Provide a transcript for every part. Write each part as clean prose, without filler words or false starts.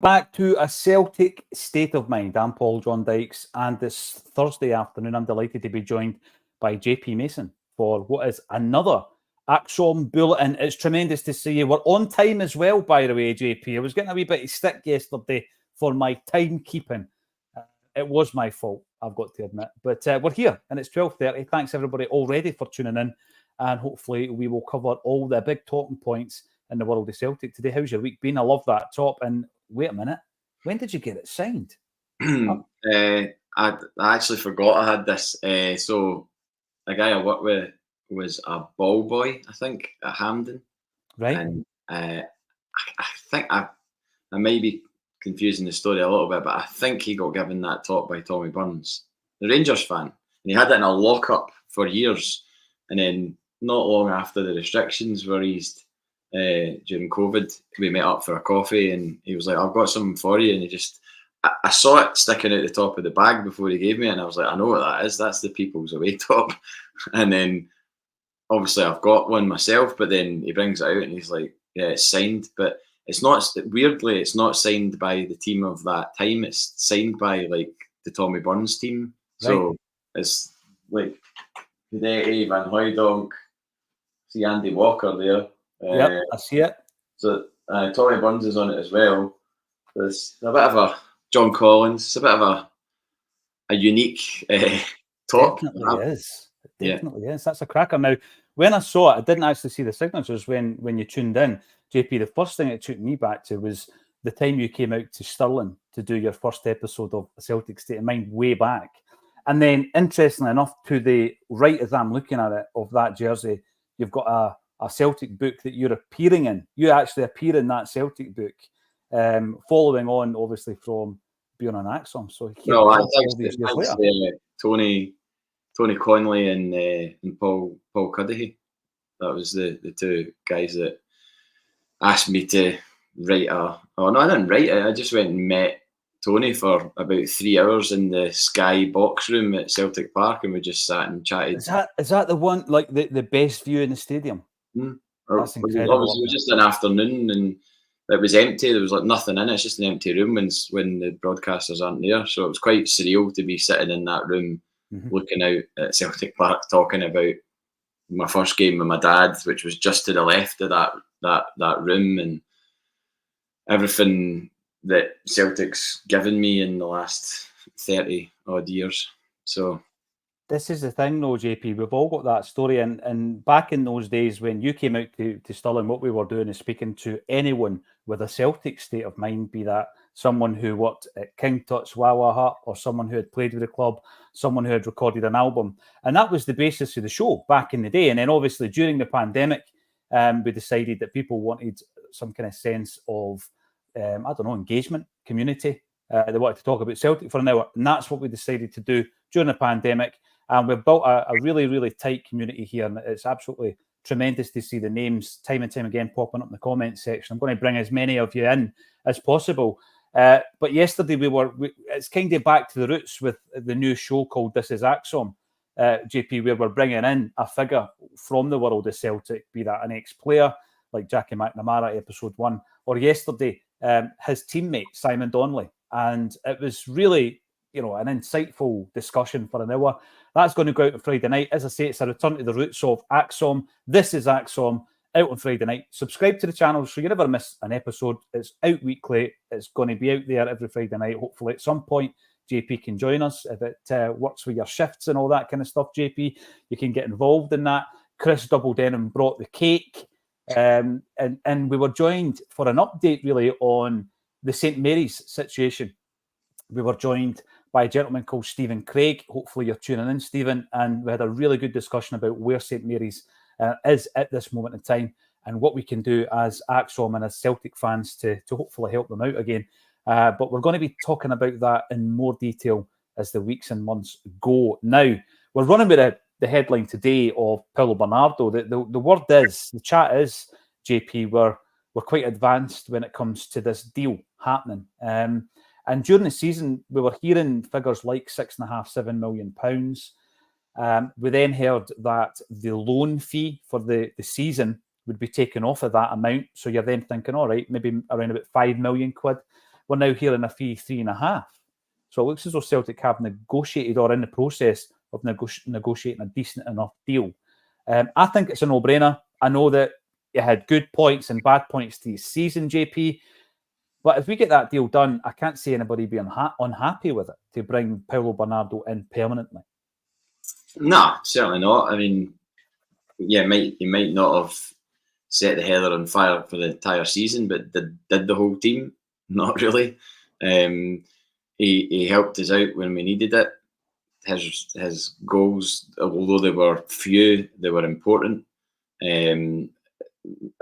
Back to a Celtic State of Mind. I'm Paul John Dykes, and this Thursday afternoon, I'm delighted to be joined by JP Mason for what is another Acsom Bulletin. It's tremendous to see you. We're on time as well, by the way, JP. I was getting a wee bit of stick yesterday for my timekeeping. It was my fault, I've got to admit. But we're here, and it's 12:30. Thanks, everybody, already for tuning in. And hopefully we will cover all the big talking points in the world of Celtic today. How's your week been? I love that top. And wait a minute, when did you get it signed? I actually forgot I had this. So the guy I worked with was a ball boy, I think, at Hampden. Right. And I think I might be confusing the story a little bit, but I think he got given that top by Tommy Burns, the Rangers fan. And he had it in a lockup for years. And then not long after the restrictions were eased during COVID, we met up for a coffee and he was like, I've got something for you. And he just, I saw it sticking out the top of the bag before he gave me it. And I was like, I know what that is. That's the People's Away top. And then obviously I've got one myself, but then he brings it out and he's like, yeah, it's signed. But it's not, weirdly, it's not signed by the team of that time. It's signed by like the Tommy Burns team. Right. So it's like Hideki, Van Hooijdonk, see Andy Walker there. Yep, I see it. So Tommy Burns is on it as well. There's a bit of a John Collins. It's a bit of a unique top. Definitely is. It definitely is. That's a cracker. Now, when I saw it, I didn't actually see the signatures when you tuned in. JP, the first thing it took me back to was the time you came out to Stirling to do your first episode of Celtic State of Mind way back. And then, interestingly enough, to the right as I'm looking at it, of that jersey, you've got a Celtic book that you're appearing in. You actually appear in that Celtic book, following on, obviously, from being on Acsom. So, Tony Conley and Paul Cuddihy. That was the two guys that asked me to write I didn't write it. I just went and met Tony for about 3 hours in the Sky box room at Celtic Park, and we just sat and chatted. Is that the one, like the best view in the stadium? That's incredible. Obviously, it was just an afternoon, and it was empty. There was like nothing in it. It's just an empty room when the broadcasters aren't there. So it was quite surreal to be sitting in that room, looking out at Celtic Park, talking about my first game with my dad, which was just to the left of that room, and everything that Celtic's given me in the last 30 odd years. So this is the thing though, JP, we've all got that story, and back in those days when you came out to Stirling, what we were doing is speaking to anyone with a Celtic state of mind, be that someone who worked at King Tut's Wawa Hut, or someone who had played with the club, someone who had recorded an album. And that was the basis of the show back in the day. And then obviously during the pandemic, we decided that people wanted some kind of sense of engagement, community. They wanted to talk about Celtic for an hour, and that's what we decided to do during the pandemic. And we've built a really, really tight community here, and it's absolutely tremendous to see the names time and time again popping up in the comments section. I'm going to bring as many of you in as possible. But yesterday it's kind of back to the roots with the new show called This Is Acsom, JP, where we're bringing in a figure from the world of Celtic, be that an ex-player like Jackie McNamara, episode 1, or yesterday, his teammate, Simon Donnelly. And it was really, an insightful discussion for an hour. That's going to go out on Friday night. As I say, it's a return to the roots of Acsom. This is Acsom, out on Friday night. Subscribe to the channel so you never miss an episode. It's out weekly. It's going to be out there every Friday night. Hopefully at some point, JP can join us. If it works with your shifts and all that kind of stuff, JP, you can get involved in that. Chris Double Denim brought the cake. And we were joined for an update, really, on the St. Mary's situation. We were joined by a gentleman called Stephen Craig. Hopefully you're tuning in, Stephen. And we had a really good discussion about where St. Mary's is at this moment in time and what we can do as Acsom and as Celtic fans to hopefully help them out again. But we're going to be talking about that in more detail as the weeks and months go. Now, we're running with the headline today of Paulo Bernardo. The word is, the chat is, JP, we're quite advanced when it comes to this deal happening. And during the season, we were hearing figures like £6.5–7 million. We then heard that the loan fee for the season would be taken off of that amount. So you're then thinking, all right, maybe around about £5 million. we're now hearing a fee 3.5. So it looks as though Celtic have negotiated or in the process of negotiating a decent enough deal. I think it's a no-brainer. I know that it had good points and bad points to his season, JP. But if we get that deal done, I can't see anybody being unhappy with it to bring Paulo Bernardo in permanently. No, certainly not. I mean, yeah, he might not have set the heather on fire for the entire season, but did the whole team? Not really. He helped us out when we needed it. His goals, although they were few, they were important. And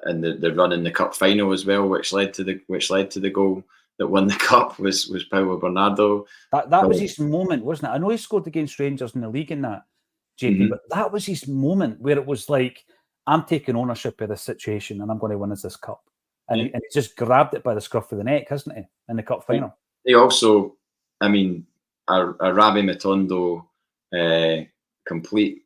the run in the cup final as well, which led to the goal that won the cup was Paulo Bernardo. That was his moment, wasn't it? I know he scored against Rangers in the league in that, JP, but that was his moment where it was like, I'm taking ownership of this situation and I'm going to win us this cup. And he just grabbed it by the scruff of the neck, hasn't he, in the cup final? He also, I mean, a Rabbi Matondo complete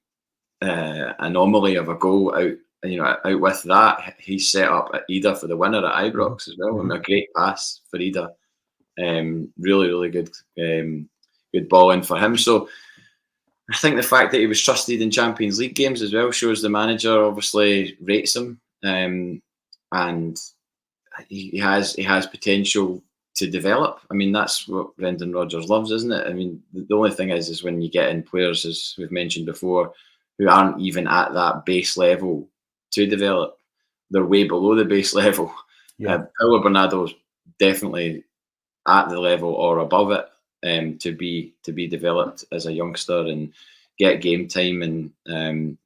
anomaly of a goal out with that. He set up Ida for the winner at Ibrox as well. And a great pass for Ida. Really, really good ball in for him. So I think the fact that he was trusted in Champions League games as well shows the manager obviously rates him, and he has potential to develop. I mean, that's what Brendan Rodgers loves, isn't it? I mean, the only thing is when you get in players, as we've mentioned before, who aren't even at that base level to develop. They're way below the base level. Yeah. Paulo Bernardo's definitely at the level or above it to be developed as a youngster and get game time. And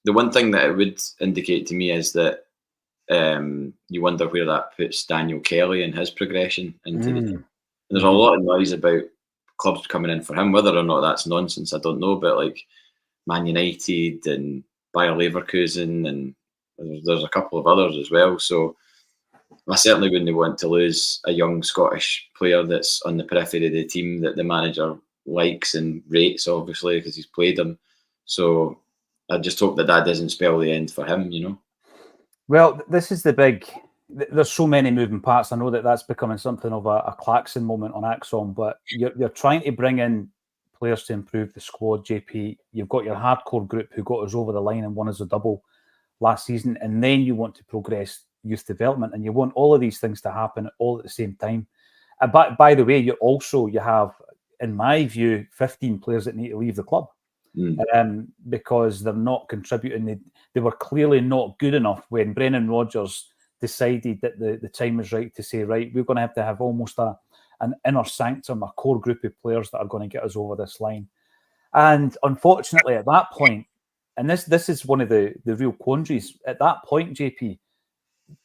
the one thing that it would indicate to me is that you wonder where that puts Daniel Kelly and his progression into the team. And there's a lot of noise about clubs coming in for him. Whether or not that's nonsense, I don't know. But like Man United and Bayer Leverkusen, and there's a couple of others as well. So I certainly wouldn't want to lose a young Scottish player that's on the periphery of the team that the manager likes and rates, obviously, because he's played him. So I just hope that doesn't spell the end for him, you know. Well, this is the big... There's so many moving parts. I know that's becoming something of a Clarkson moment on Acsom, but you're trying to bring in players to improve the squad, JP. You've got your hardcore group who got us over the line and won us a double last season, and then you want to progress youth development, and you want all of these things to happen all at the same time. But by the way, you have, in my view, 15 players that need to leave the club because they're not contributing. They were clearly not good enough when Brendan Rodgers decided that the time was right to say, right, we're going to have almost an inner sanctum, a core group of players that are going to get us over this line. And unfortunately, at that point, and this is one of the real quandaries, at that point, JP,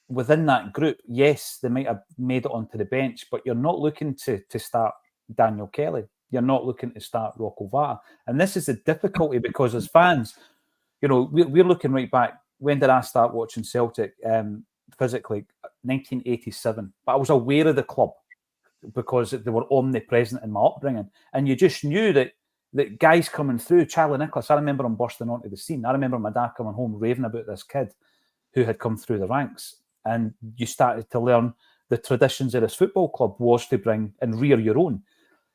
within that group, yes, they might have made it onto the bench, but you're not looking to start Daniel Kelly. You're not looking to start Rocco Vata. And this is the difficulty because as fans, you know, we're looking right back. When did I start watching Celtic physically? 1987. But I was aware of the club because they were omnipresent in my upbringing. And you just knew that guys coming through, Charlie Nicholas, I remember him bursting onto the scene. I remember my dad coming home raving about this kid who had come through the ranks. And you started to learn the traditions of this football club was to bring and rear your own.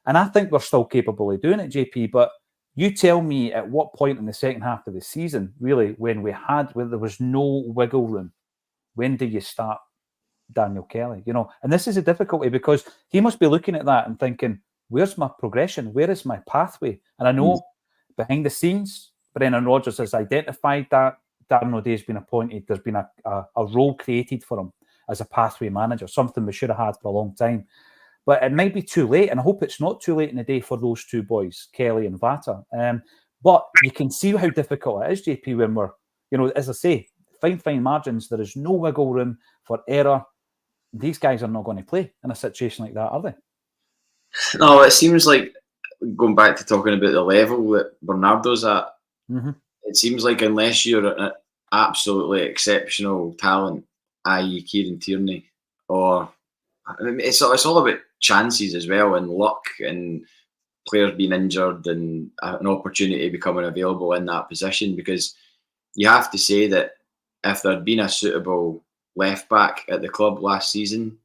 And I think we're still capable of doing it, JP. But you tell me at what point in the second half of the season, really, when there was no wiggle room, when do you start Daniel Kelly? You know, and this is a difficulty because he must be looking at that and thinking, where's my progression? Where is my pathway? And I know behind the scenes, Brendan Rodgers has identified that. Darren O'Dea's been appointed. There's been a role created for him as a pathway manager, something we should have had for a long time. But it might be too late, and I hope it's not too late in the day for those two boys, Kelly and Vata. But you can see how difficult it is, JP, when we're, you know, as I say, fine margins. There is no wiggle room for error. These guys are not going to play in a situation like that, are they? No, it seems like, going back to talking about the level that Bernardo's at, it seems like unless you're an absolutely exceptional talent, i.e. Kieran Tierney, or I mean, it's all about chances as well, and luck, and players being injured, and an opportunity becoming available in that position. Because you have to say that if there had been a suitable left back at the club last season,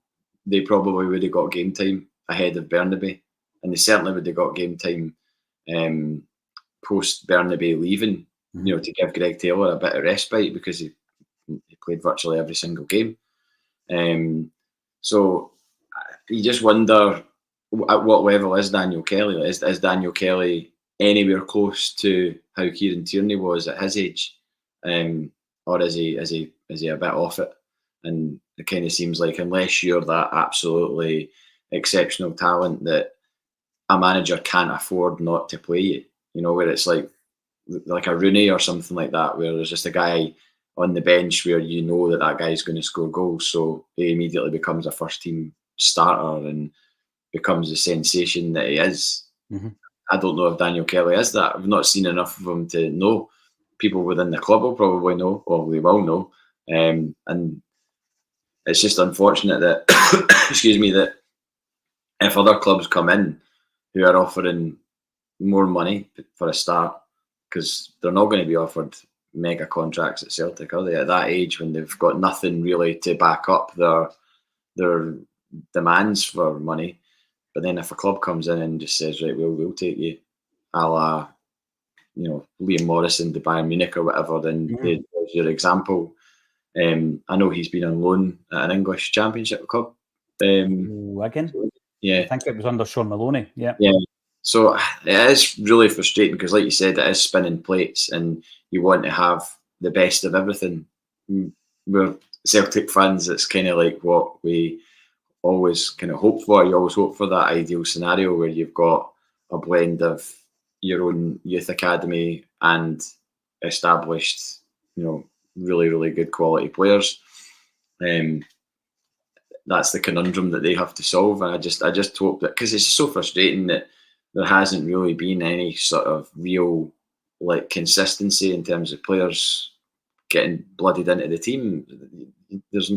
they probably would have got game time ahead of Burnaby, and they certainly would have got game time post Burnaby leaving, to give Greg Taylor a bit of respite, because he played virtually every single game. So you just wonder, at what level is Daniel Kelly? Is Daniel Kelly anywhere close to how Kieran Tierney was at his age, or is he a bit off it? And it kind of seems like, unless you're that absolutely exceptional talent that a manager can't afford not to play you, where it's like a Rooney or something like that, where there's just a guy on the bench where that guy's going to score goals, so he immediately becomes a first team starter and becomes the sensation that he is. I don't know if Daniel Kelly is that. I've not seen enough of him to know. People within the club will probably know, or they will know. And it's just unfortunate that, that if other clubs come in who are offering more money for a start, because they're not going to be offered mega contracts at Celtic, are they? At that age, when they've got nothing really to back up their demands for money. But then if a club comes in and just says, right, we'll take you, a la, Liam Morrison to Bayern Munich or whatever, then there's your example. I know he's been on loan at an English Championship club. Wigan? Yeah. I think it was under Sean Maloney. Yeah. So it is really frustrating, because, like you said, it is spinning plates, and you want to have the best of everything. We're Celtic fans. It's kind of like what we always kind of hope for. You always hope for that ideal scenario where you've got a blend of your own youth academy and established, really, really good quality players. That's the conundrum that they have to solve, and I just hope that, because it's so frustrating that there hasn't really been any sort of real consistency in terms of players getting blooded into the team. There's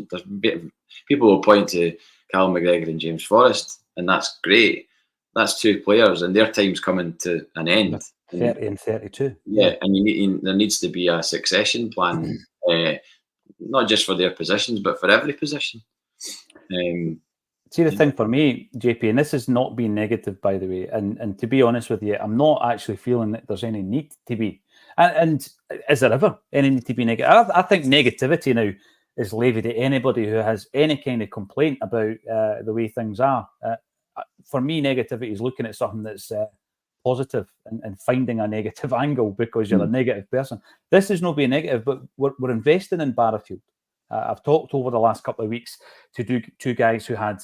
people will point to Callum McGregor and James Forrest, and that's great. That's two players, and their time's coming to an end. 30 and 32. Yeah, and there needs to be a succession plan, not just for their positions, but for every position. See, the thing for me, JP, and this has not been negative, by the way, and to be honest with you, I'm not actually feeling that there's any need to be. And is there ever any need to be negative? I think negativity now is levied at anybody who has any kind of complaint about the way things are. For me, negativity is looking at something that's positive and finding a negative angle because you're a negative person. This is not being negative, but we're investing in Barrowfield. I've talked over the last couple of weeks to two guys who had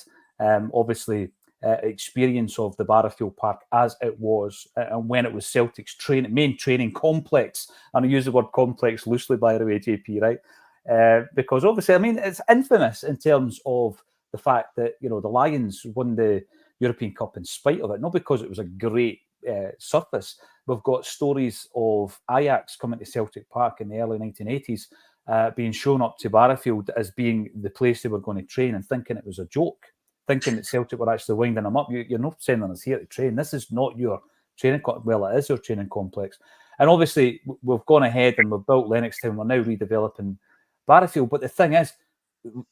obviously experience of the Barrowfield Park as it was and when it was Celtic's main training complex. And I use the word complex loosely, by the way, JP, right? Because obviously, I mean, it's infamous in terms of the fact that, the Lions won the European Cup in spite of it, not because it was a great surface. We've got stories of Ajax coming to Celtic Park in the early 1980s, being shown up to Barrowfield as being the place they were going to train and thinking it was a joke, thinking that Celtic were actually winding them up. You're not sending us here to train. This is not your training complex. Well, it is your training complex. And obviously, we've gone ahead and we've built Lennoxtown. We're now redeveloping Barrowfield. But the thing is,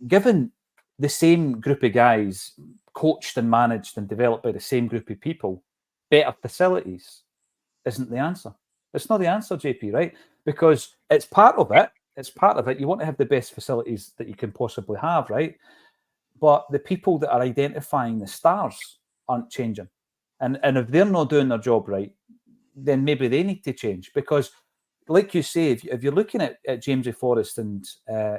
given the same group of guys, coached and managed and developed by the same group of people, better facilities isn't the answer. It's not the answer, JP, right? Because it's part of it. It's part of it. You want to have the best facilities that you can possibly have, right? But the people that are identifying the stars aren't changing. And if they're not doing their job right, then maybe they need to change. Because, like you say, if you're looking at Jamesy Forrest and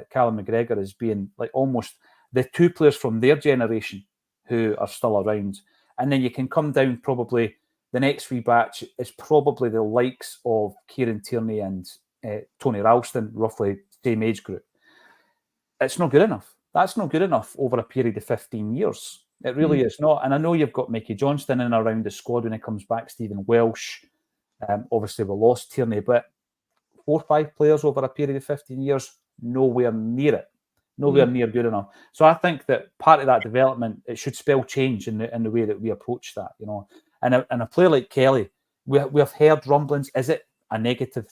Callum McGregor as being like almost the two players from their generation who are still around, and then you can come down probably the next wee batch is probably the likes of Kieran Tierney and Tony Ralston, roughly same age group. It's not good enough. That's not good enough over a period of 15 years. It really is not. And I know you've got Mickey Johnston in and around the squad when he comes back, Stephen Welsh. Obviously, we lost Tierney, but 4 or 5 players over a period of 15 years, nowhere near it. Nowhere near good enough. So I think that part of that development, it should spell change in the way that we approach that, And a player like Kelly, we have heard rumblings. Is it a negative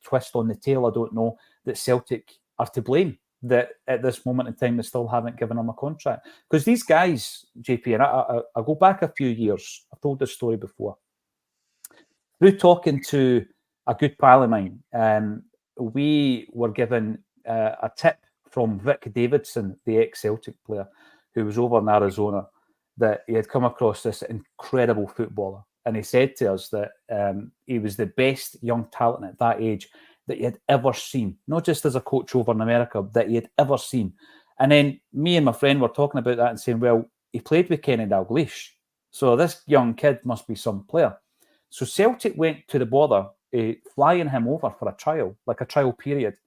twist on the tail? I don't know, that Celtic are to blame that at this moment in time they still haven't given him a contract. Because these guys, JP, and I go back a few years, I've told this story before. Through talking to a good pal of mine, we were given a tip from Vic Davidson, the ex-Celtic player, who was over in Arizona, that he had come across this incredible footballer. And he said to us that he was the best young talent at that age that he had ever seen, not just as a coach over in America, that he had ever seen. And then me and my friend were talking about that and saying, well, he played with Kenny Dalglish, so this young kid must be some player. So Celtic went to the border, flying him over for a trial, like a trial period.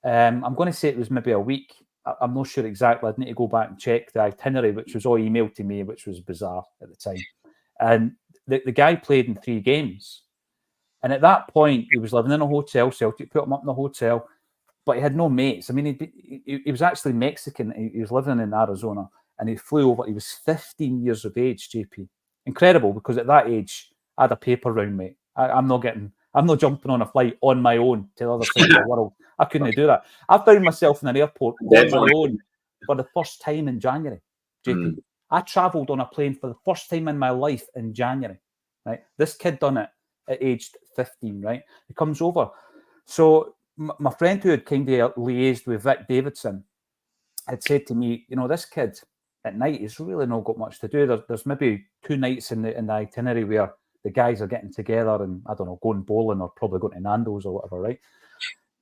I'm going to say it was maybe a week. I'm not sure exactly. I'd need to go back and check the itinerary, which was all emailed to me, which was bizarre at the time. And the guy played in 3 games. And at that point, he was living in a hotel. Celtic put him up in the hotel, but he had no mates. I mean, he was actually Mexican. He was living in Arizona, and he flew over. He was 15 years of age, JP. Incredible, because at that age, I had a paper round, mate. I'm not jumping on a flight on my own to the other side of the world. I couldn't do that. I found myself in an airport on my own for the first time in January, JP. I travelled on a plane for the first time in my life in January, right? This kid done it at aged 15, right? He comes over. So my friend who had kind of liaised with Vic Davidson had said to me, this kid at night, he's really not got much to do. There's maybe 2 nights in the itinerary where the guys are getting together and, I don't know, going bowling or probably going to Nando's or whatever, right?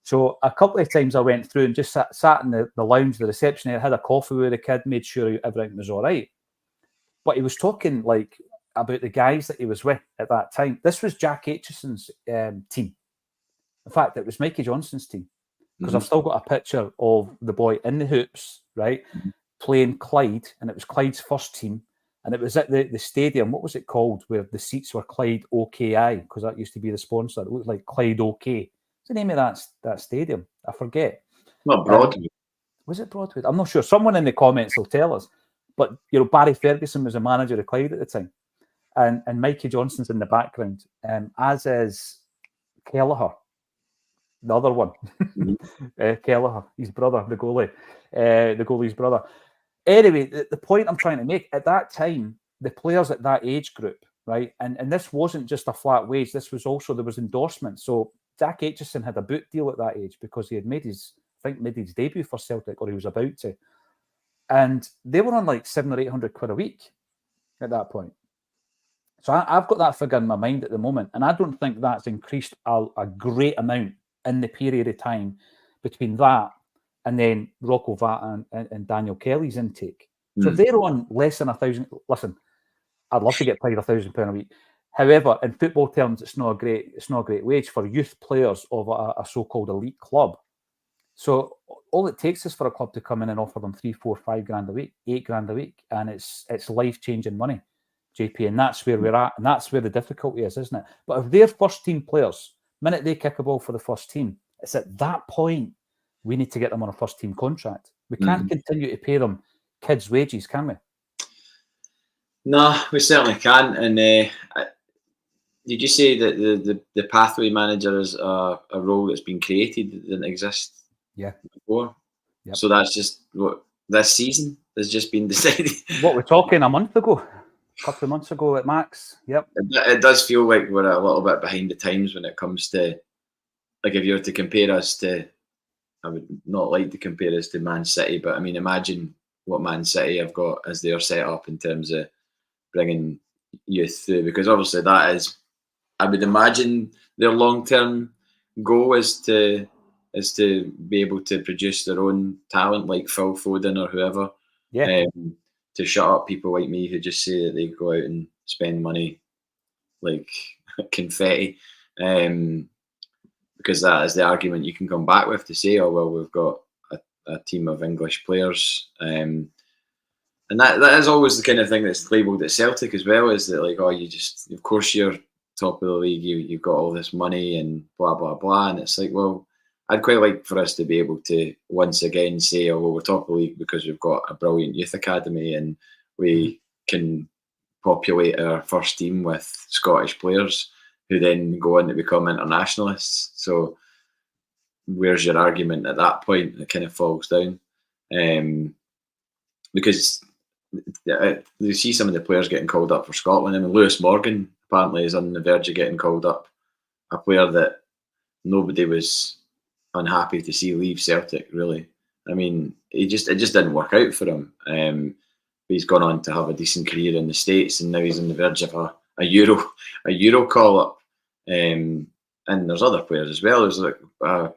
So a couple of times I went through and just sat in the lounge, the reception, I had a coffee with the kid, made sure everything was all right. But he was talking about the guys that he was with at that time. This was Jack Aitchison's team. In fact, it was Mikey Johnson's team, because I've still got a picture of the boy in the hoops, right, playing Clyde, and it was Clyde's first team, and it was at the stadium. What was it called, where the seats were Clyde OKI, because that used to be the sponsor. It looked like Clyde OK. What's the name of that stadium? I forget. Not Broadwood. Was it Broadwood? I'm not sure. Someone in the comments will tell us. But Barry Ferguson was the manager of Clyde at the time, and Mikey Johnson's in the background, as is Kelleher, the other one, Kelleher, his brother, the goalie's brother. Anyway, the point I'm trying to make, at that time, the players at that age group, right, and this wasn't just a flat wage. This was also, there was endorsements. So Jack Aitchison had a boot deal at that age because he had made his debut for Celtic, or he was about to. And they were on like 700 or 800 quid a week at that point. So I've got that figure in my mind at the moment, and I don't think that's increased a great amount in the period of time between that and then Rocco Vata and Daniel Kelly's intake. So if they're on less than 1,000, listen, I'd love to get paid £1,000 a week. However, in football terms, it's not a great wage for youth players of a so-called elite club. So all it takes is for a club to come in and offer them 3, 4, 5 grand a week, 8 grand a week, and it's life-changing money, JP, and that's where we're at, and that's where the difficulty is, isn't it? But if they're first-team players, the minute they kick a ball for the first team, it's at that point we need to get them on a first-team contract. We can't continue to pay them kids' wages, can we? No, we certainly can't. And did you say that the pathway manager is a role that's been created that didn't exist? Yeah. Before. Yep. So that's just what this season has just been decided. What we're talking a couple of months ago at max. Yep. It does feel like we're a little bit behind the times when it comes to, like, if you were to compare us to, I would not like to compare us to Man City, but I mean, imagine what Man City have got as their setup in terms of bringing youth through, because obviously that is, I would imagine, their long-term goal is to be able to produce their own talent, like Phil Foden or whoever. Yeah. To shut up people like me who just say that they go out and spend money like confetti. Because that is the argument you can come back with to say, oh, well, we've got a team of English players. And that is always the kind of thing that's labelled at Celtic as well, is that, like, oh, you just, of course you're top of the league, you've got all this money and blah, blah, blah. And it's like, well, I'd quite like for us to be able to once again say, oh, well, we're top of the league because we've got a brilliant youth academy and we can populate our first team with Scottish players who then go on to become internationalists. So where's your argument at that point? It kind of falls down. Because you see some of the players getting called up for Scotland. I mean, Lewis Morgan apparently is on the verge of getting called up, a player that nobody was unhappy to see leave Celtic, really. I mean, it just didn't work out for him. He's gone on to have a decent career in the States, and now he's on the verge of a Euro call up. And there's other players as well. There's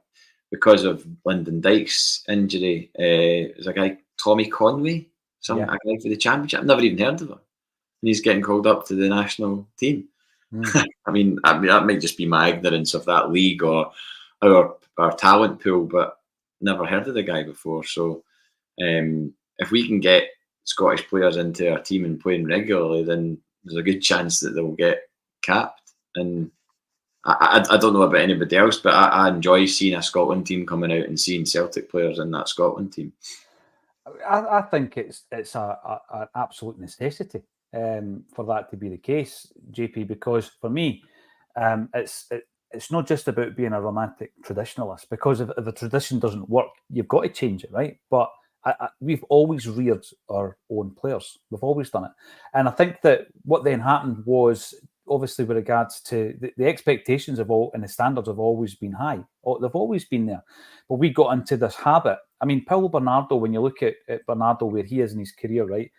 because of Lyndon Dykes' injury, there's a guy, Tommy Conway, a guy for the Championship. I've never even heard of him, and he's getting called up to the national team. I mean, that might just be my ignorance of that league or our talent pool, but never heard of the guy before. So if we can get Scottish players into our team and playing regularly, then there's a good chance that they'll get capped. And I don't know about anybody else, but I enjoy seeing a Scotland team coming out and seeing Celtic players in that Scotland team. I think it's an absolute necessity for that to be the case, JP, because for me, it's not just about being a romantic traditionalist, because if the tradition doesn't work, you've got to change it, right? But we've always reared our own players. We've always done it. And I think that what then happened was, obviously, with regards to the expectations of all and the standards have always been high. They've always been there. But we got into this habit. I mean, Paulo Bernardo, when you look at Bernardo, where he is in his career, right?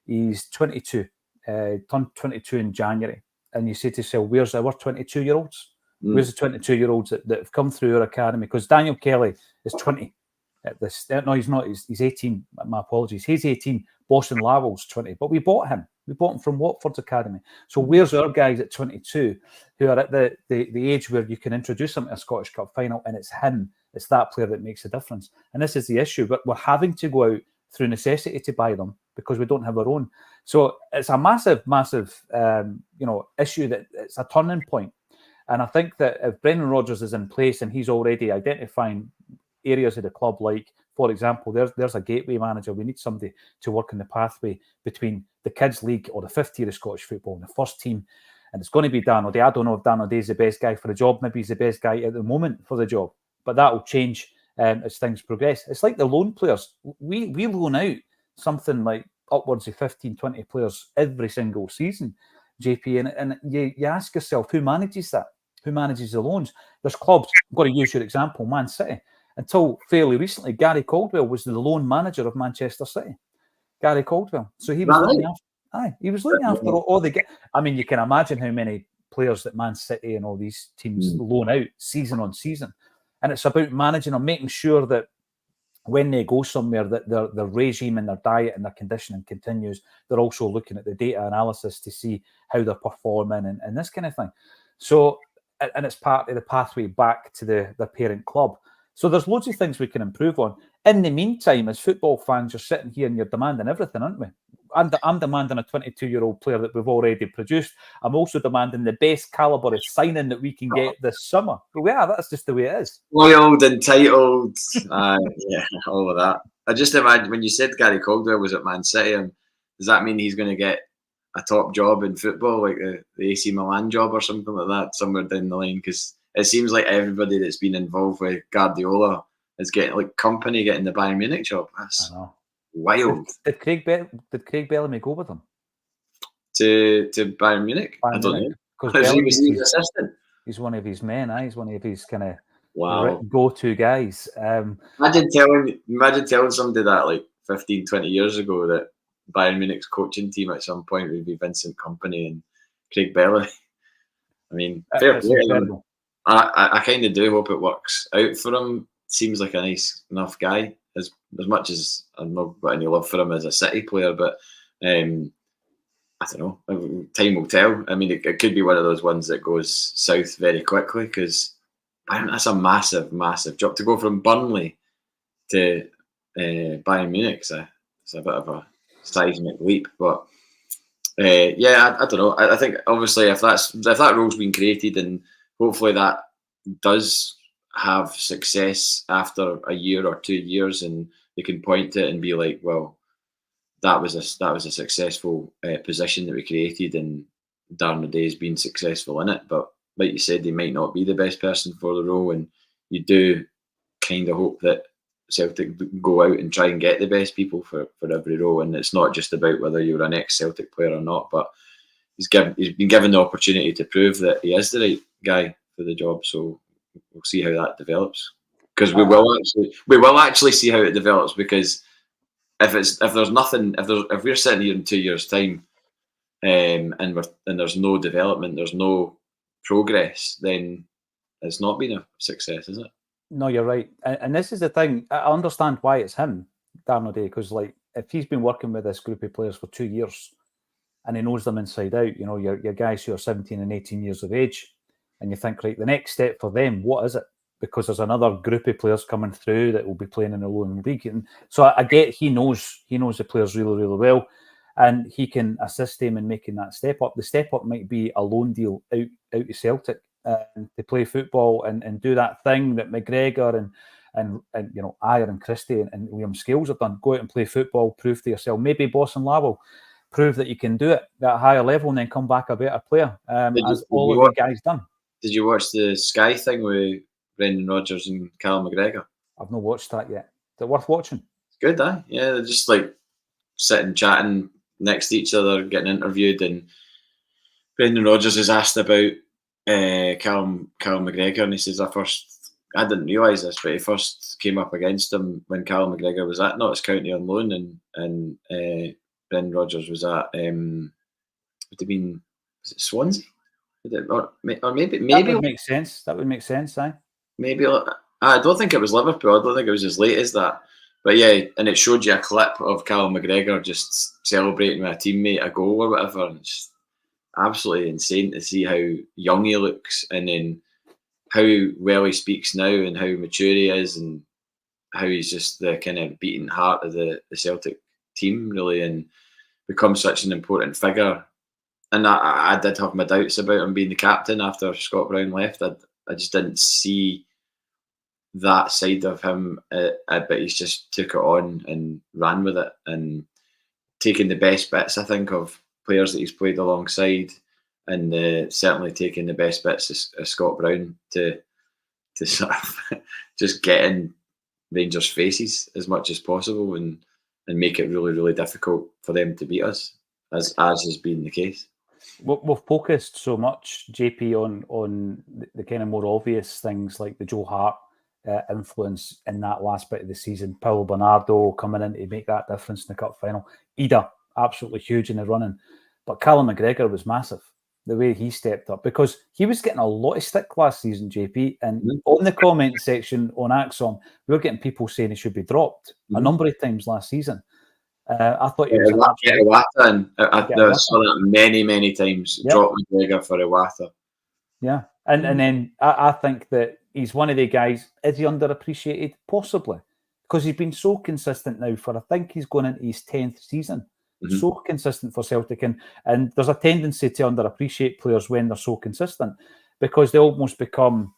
He's 22, turned 22 in January. And you say to yourself, where's our 22-year-olds? Where's the 22-year-olds that have come through our academy? Because Daniel Kelly is 20 at this. No, he's not. He's 18. My apologies. He's 18. Boston Lowell's 20. But we bought him. We bought him from Watford's academy. So where's our guys at 22 who are at the age where you can introduce them to a Scottish Cup final, and it's him, it's that player that makes a difference. And this is the issue. But we're having to go out through necessity to buy them because we don't have our own. So it's a massive, massive, issue that it's a turning point. And I think that if Brendan Rodgers is in place and he's already identifying areas of the club, like, for example, there's a gateway manager. We need somebody to work in the pathway between the kids' league or the fifth tier of Scottish football and the first team. And it's going to be Dan O'Day. I don't know if Dan O'Day is the best guy for the job. Maybe he's the best guy at the moment for the job. But that will change as things progress. It's like the loan players. We loan out something like upwards of 15, 20 players every single season, JP. And you ask yourself, who manages that? Who manages the loans? There's clubs. I'm going to use your example, Man City. Until fairly recently, Gary Caldwell was the loan manager of Manchester City. Gary Caldwell. So he was looking after all the. I mean, you can imagine how many players that Man City and all these teams loan out season on season, and it's about managing them, making sure that when they go somewhere, that their regime and their diet and their conditioning continues. They're also looking at the data analysis to see how they're performing and this kind of thing. So, and it's part of the pathway back to the parent club. So there's loads of things we can improve on. In the meantime, as football fans, you're sitting here and you're demanding everything, aren't we? I'm demanding a 22-year-old player that we've already produced. I'm also demanding the best calibre of signing that we can get this summer. But that's just the way it is. Loyal, entitled, all of that. I just imagine when you said Gary Caldwell was at Man City, does that mean he's going to get a top job in football, like the AC Milan job or something like that, somewhere down the line? Because it seems like everybody that's been involved with Guardiola is getting the Bayern Munich job. That's wild. Did Craig Bellamy go with him to Bayern Munich? I don't know. Because he was his assistant. He's one of his men. He's one of his kind of go-to guys. Imagine telling somebody that like 15, 20 years ago that Bayern Munich's coaching team at some point would be Vincent Kompany and Craig Bellamy. I mean, fair play. I kind of do hope it works out for him. Seems like a nice enough guy. As much as I've not got any love for him as a City player, but I don't know. Time will tell. I mean, it could be one of those ones that goes south very quickly because that's a massive, massive job to go from Burnley to Bayern Munich. It's a bit of a seismic leap, but I don't know. I think obviously if that role's been created and hopefully that does have success after a year or 2 years, and they can point to it and be like, well, that was a successful position that we created, and Darren O'Day's been successful in it. But like you said, he might not be the best person for the role, and you do kind of hope that Celtic go out and try and get the best people for every role, and it's not just about whether you're an ex-Celtic player or not, but he's been given the opportunity to prove that he is the right guy for the job. So we'll see how that develops, because we will actually see how it develops, because if we're sitting here in 2 years' time, and there's no development, there's no progress, then it's not been a success, is it? No, you're right. And this is the thing. I understand why it's him, Darren O'Day, because like if he's been working with this group of players for 2 years and he knows them inside out, you know, your guys who are 17 and 18 years of age, and you think, right, the next step for them, what is it? Because there's another group of players coming through that will be playing in the lower league. And so I get he knows the players really, really well, and he can assist them in making that step up. The step up might be a loan deal out of Celtic, to play football and do that thing that McGregor and you know, Ayer and Christie and William Scales have done. Go out and play football, prove to yourself. Maybe Boss and Lawwell, prove that you can do it at a higher level and then come back a better player, as all of the guys done. Did you watch the Sky thing with Brendan Rodgers and Callum McGregor? I've not watched that yet. Is it worth watching? It's good, yeah. They're just like sitting, chatting next to each other, getting interviewed, and Brendan Rodgers is asked about Callum McGregor, and he says, I didn't realise this, but he first came up against him when Callum McGregor was at Notts County on loan, and Brendan Rodgers was at would have been, was it Swansea? Or maybe that would make sense. That would make sense, aye. Maybe I don't think it was Liverpool. I don't think it was as late as that. But yeah, and it showed you a clip of Callum McGregor just celebrating with a teammate a goal or whatever. And it's just absolutely insane to see how young he looks, and then how well he speaks now, and how mature he is, and how he's just the kind of beating heart of the Celtic team, really, and becomes such an important figure. And I did have my doubts about him being the captain after Scott Brown left. I just didn't see that side of him, but he's just took it on and ran with it, and taking the best bits, I think, of players that he's played alongside, and certainly taking the best bits of Scott Brown to sort of just get in Rangers' faces as much as possible, and make it really, really difficult for them to beat us, as has been the case. We've focused so much, JP, on the kind of more obvious things like the Joe Hart influence in that last bit of the season. Paulo Bernardo coming in to make that difference in the cup final. Ida, absolutely huge in the running. But Callum McGregor was massive, the way he stepped up, because he was getting a lot of stick last season, JP. And on the comment section on Acsom, we were getting people saying he should be dropped a number of times last season. I thought he was an absolute... I saw that many times. Yep. Drop McGregor for Iwata. Yeah, and then I think that he's one of the guys. Is he underappreciated? Possibly, because he's been so consistent now for, I think he's going into his 10th season. So consistent for Celtic, and there's a tendency to underappreciate players when they're so consistent, because they almost become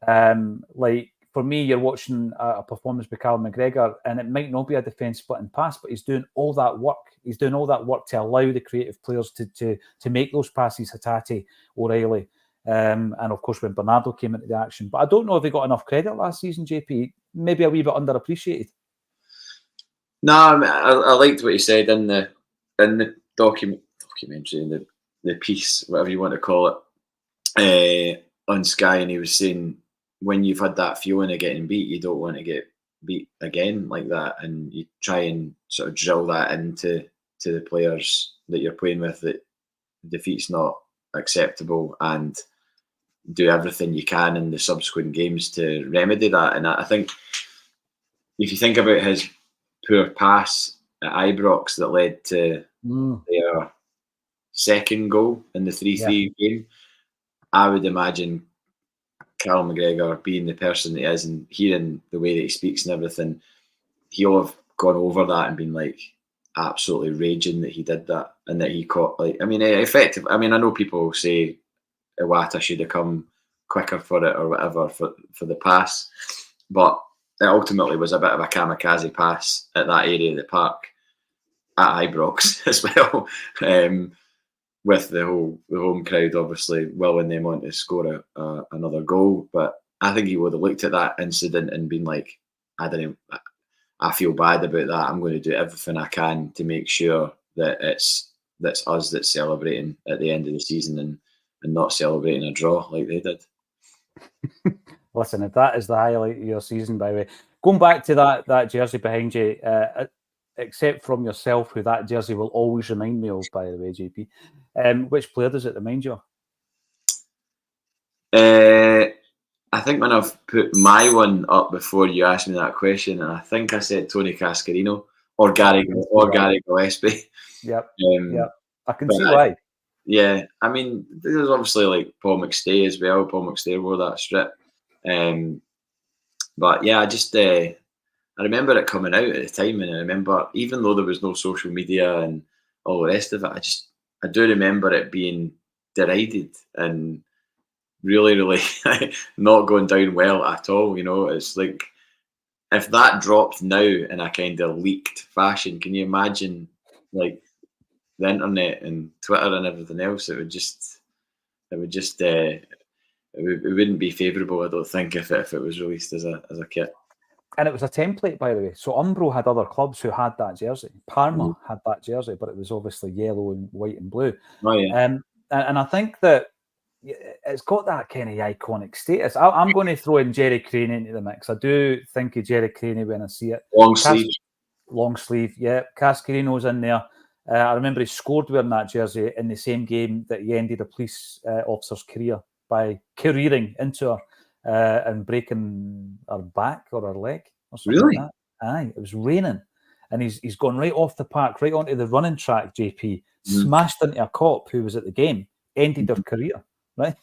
like, for me, you're watching a performance by Callum McGregor, and it might not be a defence splitting pass, but he's doing all that work. He's doing all that work to allow the creative players to make those passes, Hatate, O'Reilly, and of course when Bernardo came into the action. But I don't know if he got enough credit last season, JP. Maybe a wee bit underappreciated. No, I liked what he said in the documentary, in the piece, whatever you want to call it, on Sky, and he was saying, when you've had that feeling of getting beat, you don't want to get beat again like that, and you try and sort of drill that into the players that you're playing with, that defeat's not acceptable, and do everything you can in the subsequent games to remedy that. And I think if you think about his poor pass at Ibrox that led to their second goal in the 3-3 game, I would imagine Callum McGregor, being the person that he is and hearing the way that he speaks and everything, he'll have gone over that and been like absolutely raging that he did that, and that he caught, like, I mean, effective. I mean, I know people say Iwata should have come quicker for it or whatever for the pass, but it ultimately was a bit of a kamikaze pass at that area of the park at Ibrox as well. With the home crowd obviously willing them on to score another goal. But I think he would have looked at that incident and been like, I feel bad about that. I'm going to do everything I can to make sure that that's us that's celebrating at the end of the season and not celebrating a draw like they did. Listen, if that is the highlight of your season, by the way, going back to that jersey behind you, except from yourself, who that jersey will always remind me of, by the way, JP, which player does it remind you of? I think when I've put my one up before you asked me that question, and I think I said Tony Cascarino or Gary Gillespie. Yep. I can see why. Yeah, I mean, there's obviously like Paul McStay as well. Paul McStay wore that strip. But yeah, I remember it coming out at the time, and I remember even though there was no social media and all the rest of it, I do remember it being derided and really, really not going down well at all. You know, it's like if that dropped now in a kind of leaked fashion, can you imagine like the internet and Twitter and everything else? It wouldn't be favourable, I don't think, if it was released as a kit. And it was a template, by the way. So Umbro had other clubs who had that jersey. Parma had that jersey, but it was obviously yellow and white and blue. Oh yeah. And I think that it's got that kind of iconic status. I'm going to throw in Jerry Craney into the mix. I do think of Jerry Craney when I see it. Long sleeve, yeah. Cascarino's in there. I remember he scored wearing that jersey in the same game that he ended a police officer's career by careering into her and breaking her back or her leg or something like that. Aye, it was raining. And he's gone right off the park, right onto the running track, JP, smashed into a cop who was at the game, ended her career, right?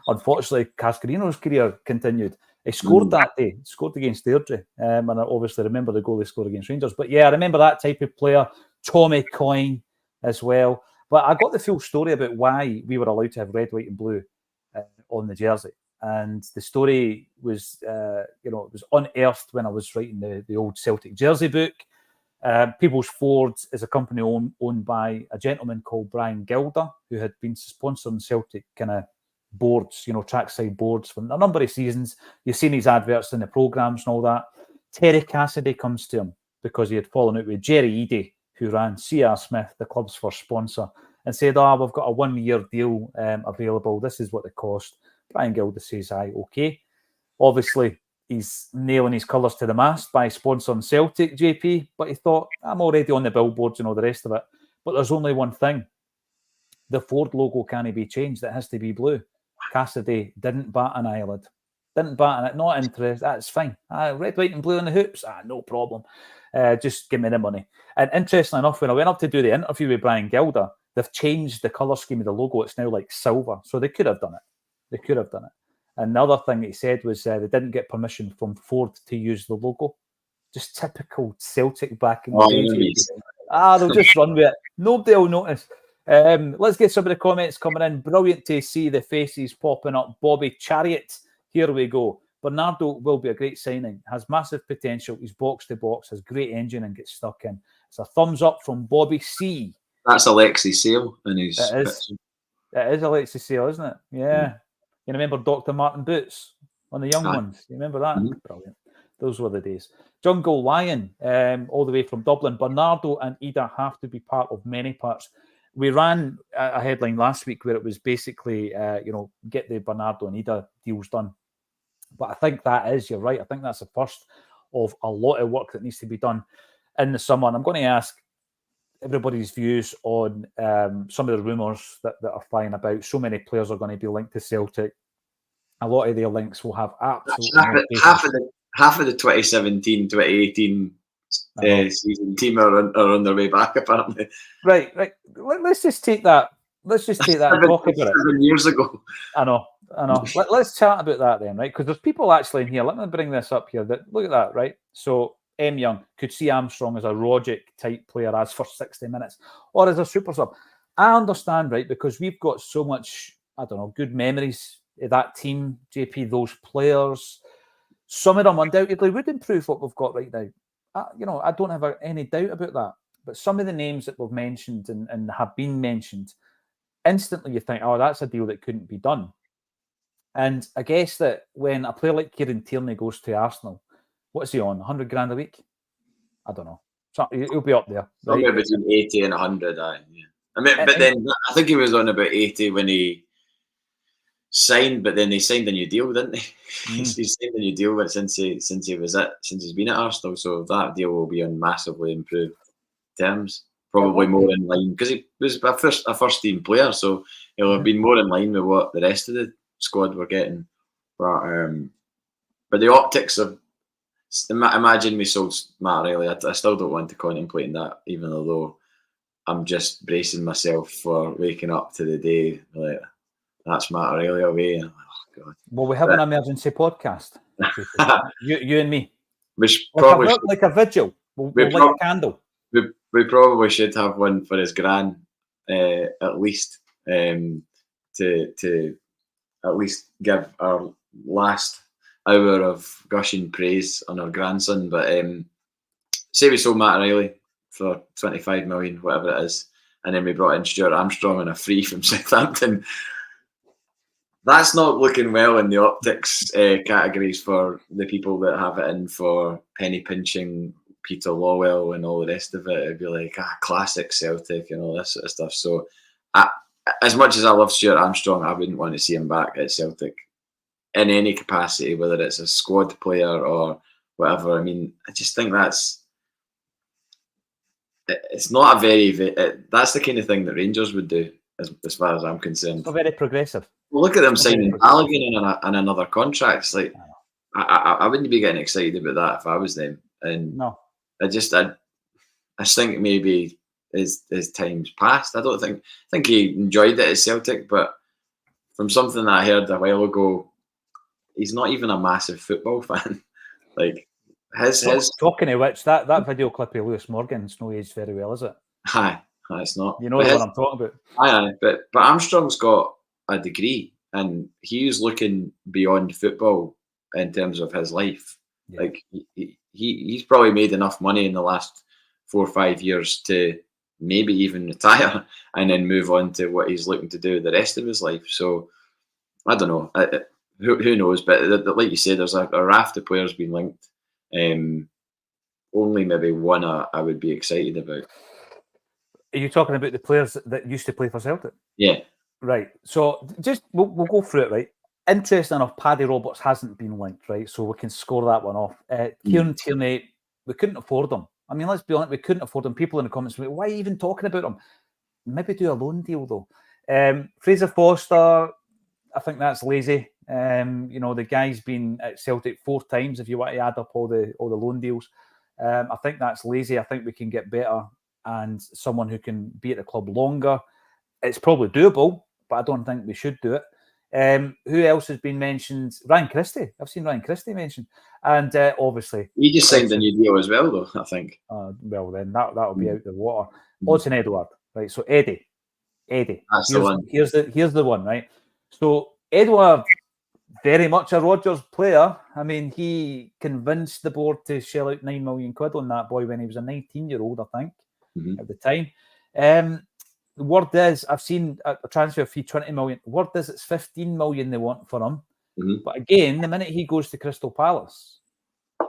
Unfortunately, Cascarino's career continued. He scored that day, scored against Airdrie. And I obviously remember the goal he scored against Rangers. But yeah, I remember that type of player, Tommy Coyne as well. But I got the full story about why we were allowed to have red, white and blue on the jersey. And the story was, it was unearthed when I was writing the old Celtic jersey book. People's Ford is a company owned by a gentleman called Brian Gilder, who had been sponsoring Celtic kind of boards, trackside boards for a number of seasons. You've seen his adverts in the programmes and all that. Terry Cassidy comes to him because he had fallen out with Jerry Eady, who ran C.R. Smith, the club's first sponsor, and said, we've got a 1-year deal available. This is what it cost. Brian Gilder says, aye, okay. Obviously, he's nailing his colours to the mast by sponsoring Celtic, JP, but he thought, I'm already on the billboards and all the rest of it. But there's only one thing. The Ford logo can't be changed. It has to be blue. Cassidy didn't bat an eyelid. Didn't bat an it. Not interested. That's fine. Red, white and blue on the hoops. No problem. Just give me the money. And interestingly enough, when I went up to do the interview with Brian Gilder, they've changed the colour scheme of the logo. It's now like silver. So they could have done it. And the other thing he said was they didn't get permission from Ford to use the logo. Just typical Celtic back in the days. They'll just run with it. Nobody will notice. Let's get some of the comments coming in. Brilliant to see the faces popping up. Bobby Chariot, here we go. Bernardo will be a great signing. Has massive potential. He's box to box. Has great engine and gets stuck in. It's a thumbs up from Bobby C. That's Alexi Sale in his. It is Alexi Sale, isn't it? Yeah. You remember Dr. Martin Boots on the young ones? You remember that? Brilliant. Those were the days. Jungle Lion, all the way from Dublin. Bernardo and Ida have to be part of many parts. We ran a headline last week where it was basically, get the Bernardo and Ida deals done. But I think you're right. I think that's the first of a lot of work that needs to be done in the summer. And I'm going to ask everybody's views on some of the rumours that are flying about. So many players are going to be linked to Celtic. A lot of their links will have absolutely half of the 2017-2018 season team are on their way back, apparently. Right. Let's just take that. Let's just take that and talk about it. 7 years ago. I know. Let's chat about that then, right? Because there's people actually in here. Let me bring this up here. Look at that, right? So M. Young could see Armstrong as a Rogic type player as for 60 minutes or as a super sub. I understand, right? Because we've got so much, good memories of that team, JP, those players. Some of them undoubtedly would improve what we've got right now. I don't have any doubt about that. But some of the names that we've mentioned and have been mentioned, instantly you think, that's a deal that couldn't be done. And I guess that when a player like Kieran Tierney goes to Arsenal, What's he on? 100 grand a week? I don't know. So he'll be up there. Somewhere Right? between 80 and 100. Yeah. I mean, but then I think he was on about 80 when he signed, but then they signed a new deal, didn't they? He signed a new deal, but since he's been at Arsenal, so that deal will be on massively improved terms. Probably more in line because he was a first team player, so he'll have been more in line with what the rest of the squad were getting. But the optics of imagine we sold Matt Riley. I still don't want to contemplate that, even though I'm just bracing myself for waking up to the day like that's Matt Riley away. Oh God! Well, we have an emergency podcast. you and me. We probably like a vigil. We'll light a candle. We probably should have one for his gran, at least, to at least give our last hour of gushing praise on our grandson. But say we sold Matt Riley for 25 million, whatever it is, and then we brought in Stuart Armstrong on a free from Southampton. That's not looking well in the optics categories for the people that have it in for penny pinching Peter Lawwell and all the rest of it. It'd be like classic Celtic and all this sort of stuff. So as much as I love Stuart Armstrong, I wouldn't want to see him back at Celtic in any capacity, whether it's a squad player or whatever. I mean, I just think it's not a that's the kind of thing that Rangers would do, as far as I'm concerned. Not very progressive. Well, look at them signing Balogun on another contract. It's like I wouldn't be getting excited about that if I was them. And no, I think maybe his time's passed. I think he enjoyed it at Celtic, but from something that I heard a while ago, he's not even a massive football fan. Like his talking of which, that video clip of Lewis Morgan's no aged very well, is it? Aye, it's not. You know what I'm talking about. Aye, but Armstrong's got a degree, and he's looking beyond football in terms of his life. Yeah. Like he's probably made enough money in the last 4 or 5 years to maybe even retire and then move on to what he's looking to do the rest of his life. So I don't know. Who knows? But like you said, there's a raft of players being linked. Only maybe one I would be excited about. Are you talking about the players that used to play for Celtic? Yeah. Right. So just we'll go through it, right? Interesting enough, Paddy Roberts hasn't been linked, right? So we can score that one off. Kieran Tierney, we couldn't afford him. I mean, let's be honest, we couldn't afford him. People in the comments were like, why are you even talking about him? Maybe do a loan deal, though. Fraser Foster, I think that's lazy. The guy's been at Celtic 4 times if you want to add up all the loan deals. I think that's lazy. I think we can get better and someone who can be at the club longer. It's probably doable, but I don't think we should do it. Who else has been mentioned? Ryan Christie. I've seen Ryan Christie mentioned. And obviously... He just signed a new deal as well, though, I think. Well, then that'll be out the water. Odsonne Edouard. Right, so Eddie. That's the one. Here's the one, right? So Edouard, very much a Rodgers player. I mean, he convinced the board to shell out £9 million on that boy when he was a 19-year-old, I think, at the time. The word is, I've seen a transfer fee 20 million. The word is it's 15 million they want for him. But again, the minute he goes to Crystal Palace,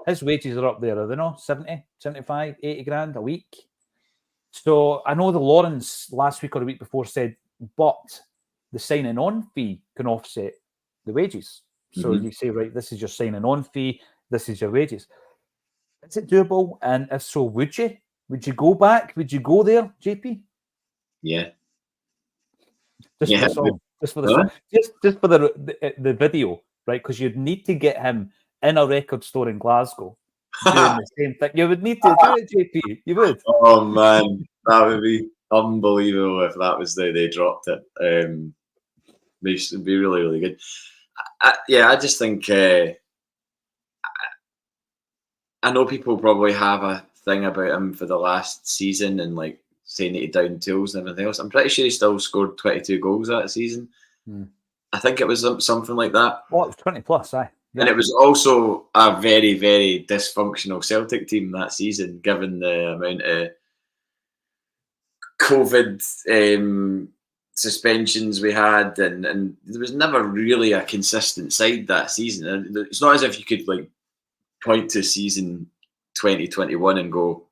his wages are up there, are they not? 70, 75, 80 grand a week. So I know the Lawrence last week or the week before said, but the signing on fee can offset the wages. So you say, right, this is your signing on fee, this is your wages. Is it doable? And if so, would you? Would you go back? Would you go there, JP? Yeah. For the song. Just for the song. Just for the video, right? Because you'd need to get him in a record store in Glasgow doing the same thing. You would need to do it, JP. You would. Oh man, that would be unbelievable if that was they dropped it. It'd be really, really good. I just think I know people probably have a thing about him for the last season and like saying that he downed tools and everything else. I'm pretty sure he still scored 22 goals that season. I think it was something like that. Well, it was 20 plus, aye. Yeah. And it was also a very, very dysfunctional Celtic team that season, given the amount of COVID suspensions we had, and there was never really a consistent side that season. And it's not as if you could like point to season 2021 and go,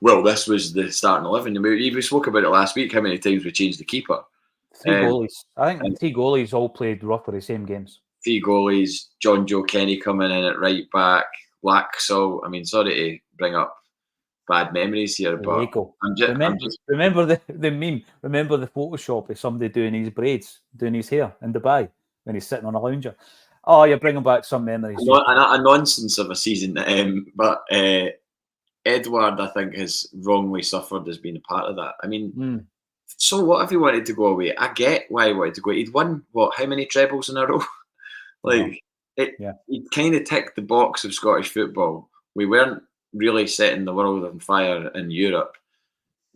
well, this was the starting 11. We spoke about it last week, how many times we changed the keeper. 3 goalies. I think the 3 goalies all played roughly the same games. 3 goalies, John Joe Kenny coming in at right back, Laxall. I mean, sorry to bring up bad memories here, but remember the meme. Remember the Photoshop of somebody doing his braids, doing his hair in Dubai when he's sitting on a lounger. Oh, you're bringing back some memories. A nonsense of a season. But Edward, I think, has wrongly suffered as being a part of that. I mean, so what if he wanted to go away? I get why he wanted to go. He'd won, how many trebles in a row? He'd kind of ticked the box of Scottish football. We weren't really setting the world on fire in Europe.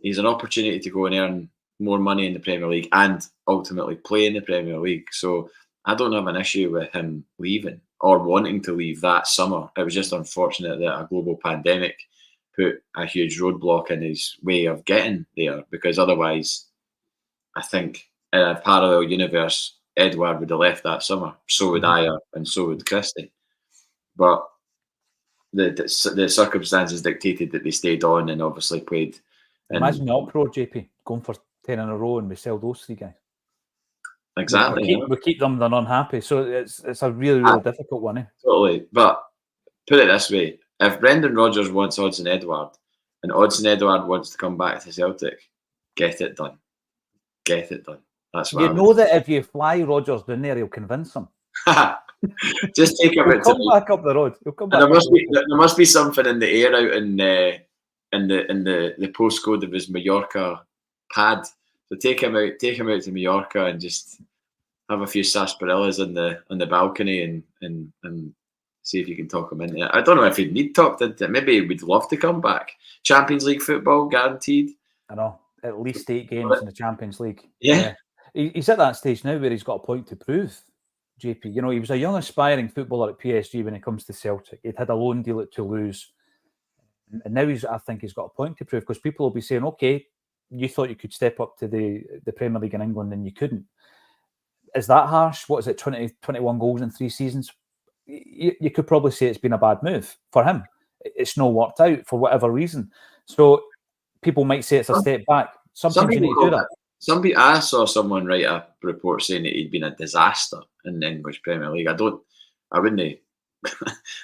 He's an opportunity to go and earn more money in the Premier League and ultimately play in the Premier League. So I don't have an issue with him leaving or wanting to leave that summer. It was just unfortunate that a global pandemic put a huge roadblock in his way of getting there, because otherwise I think in a parallel universe, Edward would have left that summer. So would Ayer and so would Christie. But the circumstances dictated that they stayed on and obviously played. Imagine the uproar, JP, going for 10 in a row and we sell those 3 guys. Exactly. We keep them, they're unhappy. So it's a really difficult one. Totally. But put it this way, if Brendan Rodgers wants Odsonne Edouard and Odsonne Edouard wants to come back to Celtic, get it done. Get it done. That's what know that if you fly Rodgers down there, he'll convince him. Just take him out. Come back up the road. He'll come back. There must be something in the air out in the postcode of his Mallorca pad. So take him out to Mallorca and just have a few sarsaparillas on the balcony and see if you can talk him into it. I don't know if he'd need talked into it. Maybe he'd love to come back. Champions League football guaranteed. I know. At least 8 games in the Champions League. Yeah. He's at that stage now where he's got a point to prove, JP. You know, he was a young aspiring footballer at PSG when it comes to Celtic. He'd had a loan deal at Toulouse. And now I think he's got a point to prove, because people will be saying, okay, you thought you could step up to the Premier League in England and you couldn't. Is that harsh? What is it, 21 goals in 3 seasons? You could probably say it's been a bad move for him. It's not worked out for whatever reason. So people might say it's a step back. Sometimes you need to do that. I saw someone write a report saying that he'd been a disaster in the English Premier League. I wouldn't.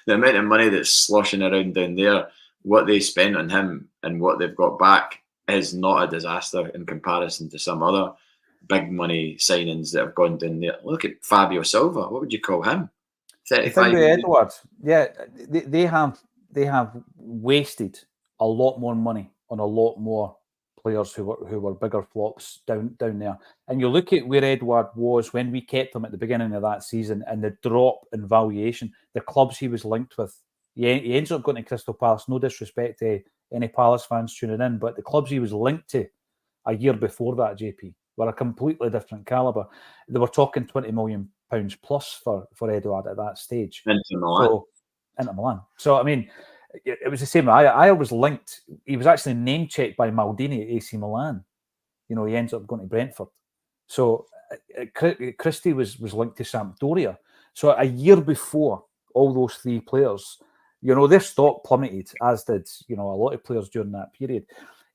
The amount of money that's sloshing around down there, what they spent on him and what they've got back is not a disaster in comparison to some other big money signings that have gone down there. Look at Fabio Silva. What would you call him? 35 million. Edwards. Yeah, they have wasted a lot more money on a lot more players who were bigger flops down there. And you look at where Edward was when we kept him at the beginning of that season, and the drop in valuation, the clubs he was linked with. He ends up going to Crystal Palace. No disrespect to any Palace fans tuning in, but the clubs he was linked to a year before that, JP, were a completely different calibre. They were talking £20 million plus for Edouard at that stage. Into Milan. So, I mean, it was the same. I was linked. He was actually name-checked by Maldini at AC Milan. You know, he ends up going to Brentford. So, Christie was linked to Sampdoria. So, a year before all those 3 players, you know, their stock plummeted, as did, you know, a lot of players during that period.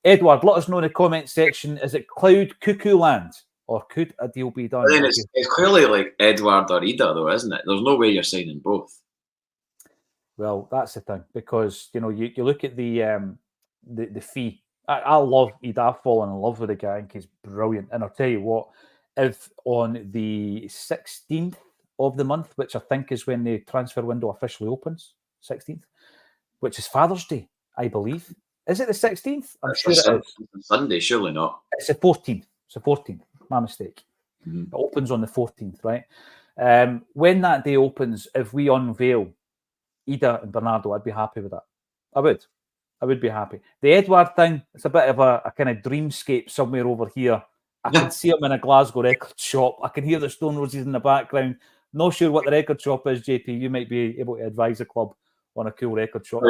Edward, let us know in the comment section, is it cloud cuckoo land, or could a deal be done? Then it's clearly like Edward or Ida, though, isn't it? There's no way you're signing both. Well, that's the thing, because, you know, you look at the fee. I love Ida. I've fallen in love with the guy. I think he's brilliant. And I'll tell you what, if on the 16th of the month, which I think is when the transfer window officially opens, 16th, which is Father's Day, I believe. Is it the 16th? I'm sure it is. Sunday, surely not. It's the 14th. It's the 14th. My mistake. It opens on the 14th, right? When that day opens, if we unveil Ida and Bernardo, I'd be happy with that. I would be happy. The Edward thing, it's a bit of a kind of dreamscape somewhere over here. I can see him in a Glasgow record shop. I can hear the Stone Roses in the background. Not sure what the record shop is, JP. You might be able to advise the club on a cool record shop.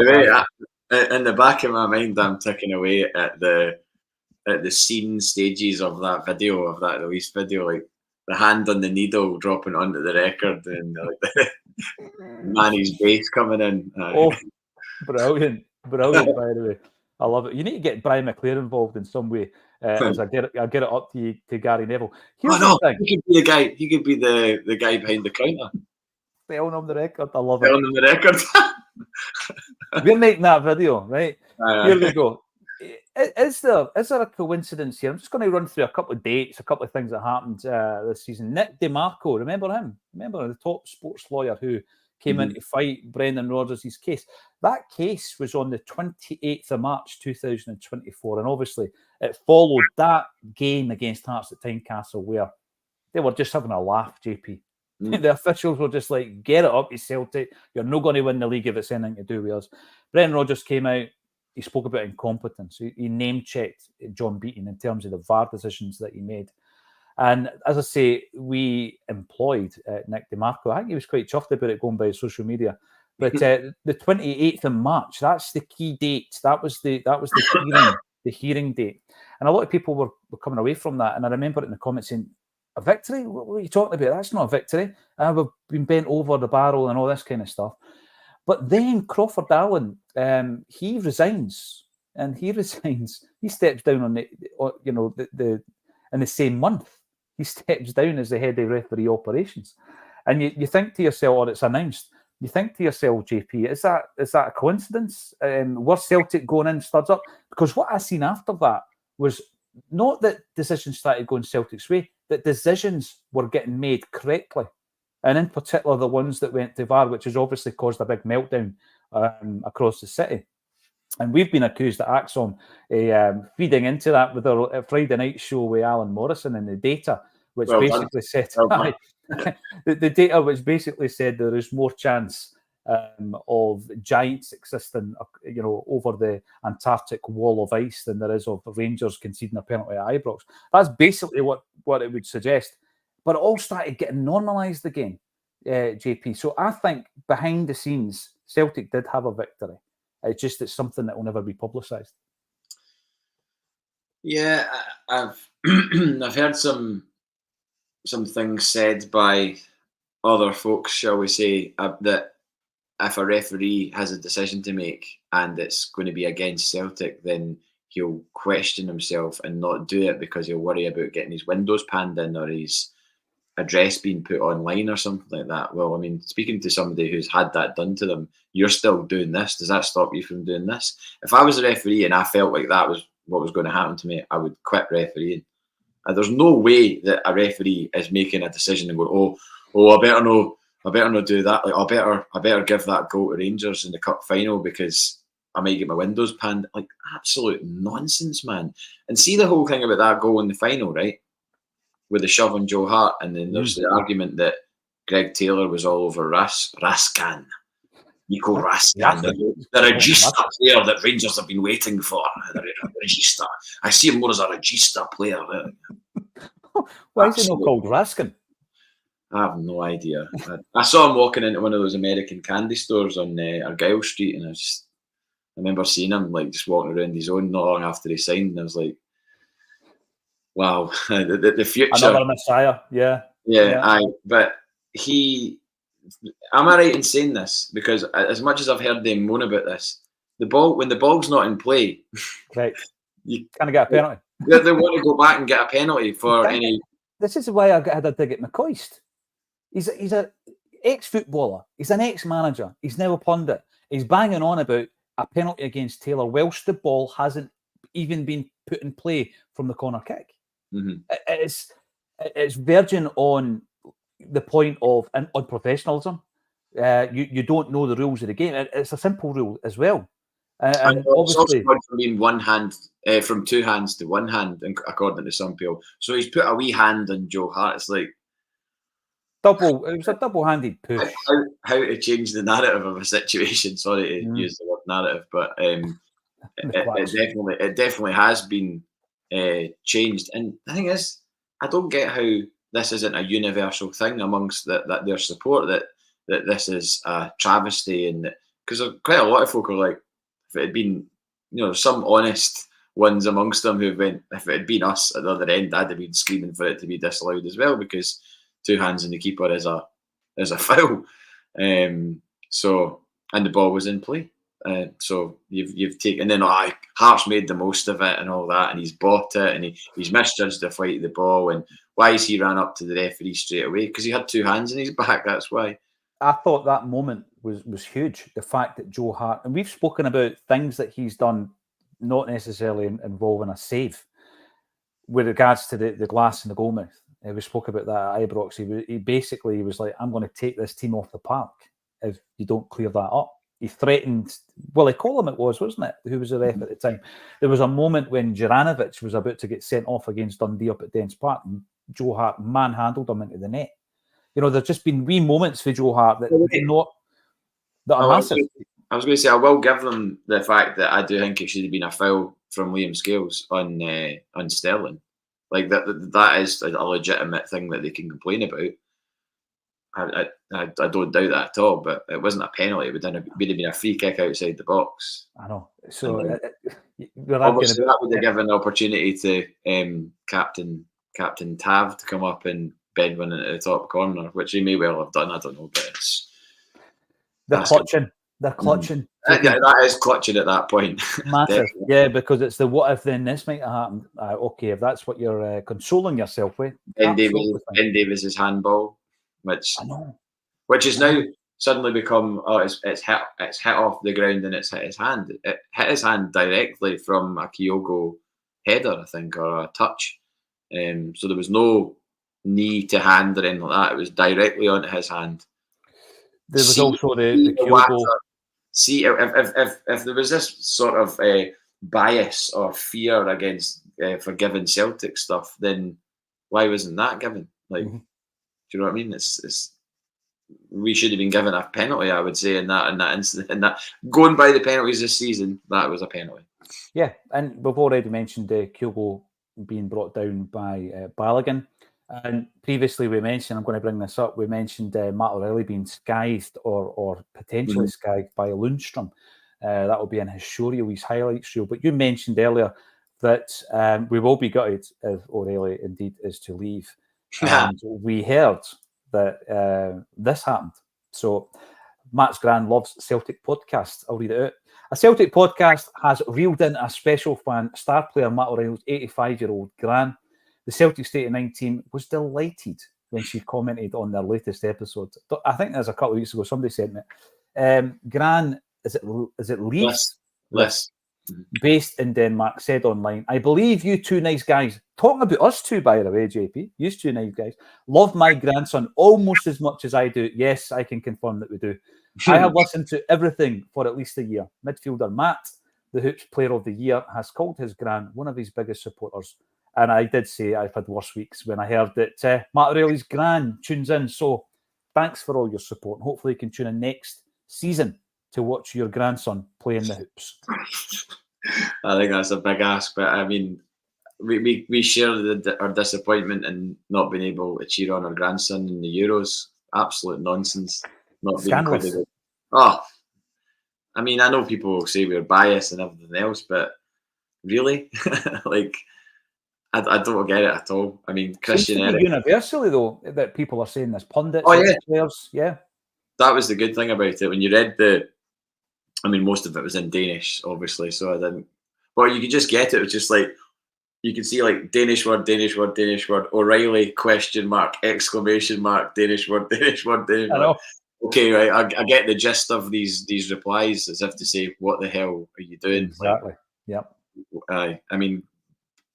In the back of my mind, I'm ticking away at the scene stages of that video, of that release video. Like, the hand on the needle dropping onto the record and like Manny's bass coming in. Oh, brilliant, brilliant! By the way, I love it. You need to get Brian McClare involved in some way. As I get it up to you, to Gary Neville. Here's no, the thing. he could be the guy. He could be the guy behind the counter. Spelling on the record. I love Spelling on the record. We're making that video, right? Here we go. Is there a coincidence here? I'm just going to run through a couple of dates, a couple of things that happened this season. Nick DeMarco, remember him? Remember the top sports lawyer who came in to fight Brendan Rodgers' case? That case was on the 28th of March 2024, and obviously it followed that game against Hearts at Tynecastle where they were just having a laugh, JP. The officials were just like, get it up, you Celtic. You're not going to win the league if it's anything to do with us. Brendan Rodgers came out. He spoke about incompetence. He name-checked John Beaton in terms of the VAR decisions that he made. And as I say, we employed Nick DeMarco. I think he was quite chuffed about it going by social media. But the 28th of March, that's the key date. That was the hearing date. And a lot of people were coming away from that. And I remember it in the comments saying, a victory? What are you talking about? That's not a victory. We've been bent over the barrel and all this kind of stuff. But then Crawford Allen, he resigns, and he steps down on the in the same month. He steps down as the head of referee operations, and you think to yourself, or it's announced. You think to yourself, JP, is that a coincidence? Were Celtic going in studs up? Because what I seen after that was not that decisions started going Celtic's way, that decisions were getting made correctly. And in particular, the ones that went to VAR, which has obviously caused a big meltdown across the city. And we've been accused at Acsom feeding into that with our Friday night show with Alan Morrison and the data, which said the data which basically said there is more chance of giants existing, over the Antarctic wall of ice than there is of Rangers conceding a penalty at Ibrox. That's basically what it would suggest. But it all started getting normalised again, JP. So I think behind the scenes, Celtic did have a victory. It's something that will never be publicised. Yeah, I've heard some things said by other folks, shall we say, that if a referee has a decision to make and it's going to be against Celtic, then he'll question himself and not do it because he'll worry about getting his windows panned in or his address being put online or something like that. Well, I mean, speaking to somebody who's had that done to them, you're still doing this. Does that stop you from doing this? If I was a referee and I felt like that was what was going to happen to me, I would quit refereeing. There's no way that a referee is making a decision and going, I better not do that. Like, I better give that goal to Rangers in the cup final because I might get my windows panned. Like, absolute nonsense, man. And see the whole thing about that goal in the final, right? With the shove on Joe Hart, and then there's the argument that Greg Taylor was all over Raskan. Nico Raskan, the regista player that Rangers have been waiting for. The regista. I see him more as a regista player. Why is he not called Raskan? I have no idea. I saw him walking into one of those American candy stores on Argyle Street, and I remember seeing him like just walking around his own not long after he signed, and I was like, wow, the future. Another Messiah, yeah. But am I right in saying this? Because as much as I've heard them moan about this, when the ball's not in play, right, you can't get a penalty. They want to go back and get a penalty for any. This is why I had a dig at McCoist. He's an ex-footballer. He's an ex-manager. He's now a pundit. He's banging on about a penalty against Taylor whilst the ball hasn't even been put in play from the corner kick. Mm-hmm. It's verging on the point of unprofessionalism. You don't know the rules of the game. It's a simple rule as well. And obviously, it's also from being one hand, from two hands to one hand, according to some people. So he's put a wee hand on Joe Hart. It's like it was a double-handed push. How to change the narrative of a situation? Sorry to use the word narrative, but it definitely has been changed. And the thing is, I don't get how this isn't a universal thing amongst that their support that this is a travesty, and because quite a lot of folk are like, if it had been some honest ones amongst them who went, if it had been us at the other end, I'd have been screaming for it to be disallowed as well, because 2 hands on the keeper is a foul. So, and the ball was in play. So you've taken, and then Hart's made the most of it and all that, and he's bought it, and he's misjudged the flight of the ball. And why is he ran up to the referee straight away? Because he had 2 hands in his back. That's why. I thought that moment was huge. The fact that Joe Hart, and we've spoken about things that he's done, not necessarily involving a save, with regards to the glass in the goalmouth. We spoke about that at Ibrox. He basically was like, I'm going to take this team off the park if you don't clear that up. He threatened, Willie Collum it was, wasn't it? Who was the ref at the time? There was a moment when Juranovic was about to get sent off against Dundee up at Dens Park, and Joe Hart manhandled him into the net. You know, there's just been wee moments for Joe Hart that are massive. I was going to say, I will give them the fact that I do think it should have been a foul from Liam Scales on Sterling. Like that is a legitimate thing that they can complain about. I don't doubt that at all, but it wasn't a penalty. It would have been a free kick outside the box. I know. So obviously that would have given the opportunity to Captain Tav to come up and bend one into the top corner, which he may well have done. I don't know, but they're clutching. They're clutching. That is clutching at that point. Massive. Yeah, because it's the what if then this might have happened. Okay, if that's what you're consoling yourself with. Ben Davies's handball, which is now suddenly become it's hit off the ground and it's hit his hand. It hit his hand directly from a Kyogo header, I think, or a touch. So there was no knee to hand or anything like that. It was directly onto his hand. There was also the Kyogo. See, if there was this sort of bias or fear against for giving Celtic stuff, then why wasn't that given? Like, do you know what I mean? It's we should have been given a penalty, I would say, in that incident. In that, going by the penalties this season, that was a penalty. Yeah, and we've already mentioned Kyogo being brought down by Balogun. And previously we mentioned, I'm going to bring this up, we mentioned Matt O'Reilly being skived or potentially skived by Lundstrom. That will be in his show reel, his highlights reel. But you mentioned earlier that we will be gutted if O'Reilly indeed is to leave. And we heard that this happened. So Matt's Gran loves Celtic podcast. I'll read it out. A Celtic podcast has reeled in a special fan, star player Matt O'Reilly's 85-year-old Gran. The Celtic State of Mind team was delighted when she commented on their latest episode. I think there's a couple of weeks ago, somebody sent me Gran, is it Leeds? Less. Based in Denmark, said online, I believe you two nice guys, talking about us two, by the way, JP, you two nice guys, love my grandson almost as much as I do. Yes, I can confirm that we do. I have listened to everything for at least a year. Midfielder Matt, the Hoops Player of the Year, has called his Gran one of his biggest supporters. And I did say I've had worse weeks when I heard that Matt O'Reilly's Gran tunes in. So thanks for all your support. And hopefully you can tune in next season to watch your grandson play in the Hoops. I think that's a big ask. But I mean, we share our disappointment in not being able to cheer on our grandson in the Euros. Absolute nonsense. Not Scandalous. being included. I mean, I know people will say we're biased and everything else, but really? Like, I don't get it at all. I mean, Christian Eriksen. Universally, though, that people are saying this, pundits, players, yeah. That was the good thing about it. When you read most of it was in Danish, obviously, so I didn't. But you could just get it. It was just like, you could see like Danish word, O'Reilly, question mark, exclamation mark, Danish word, Danish word. I know. Okay, right. I get the gist of these replies, as if to say, what the hell are you doing? Exactly. Yep. I mean,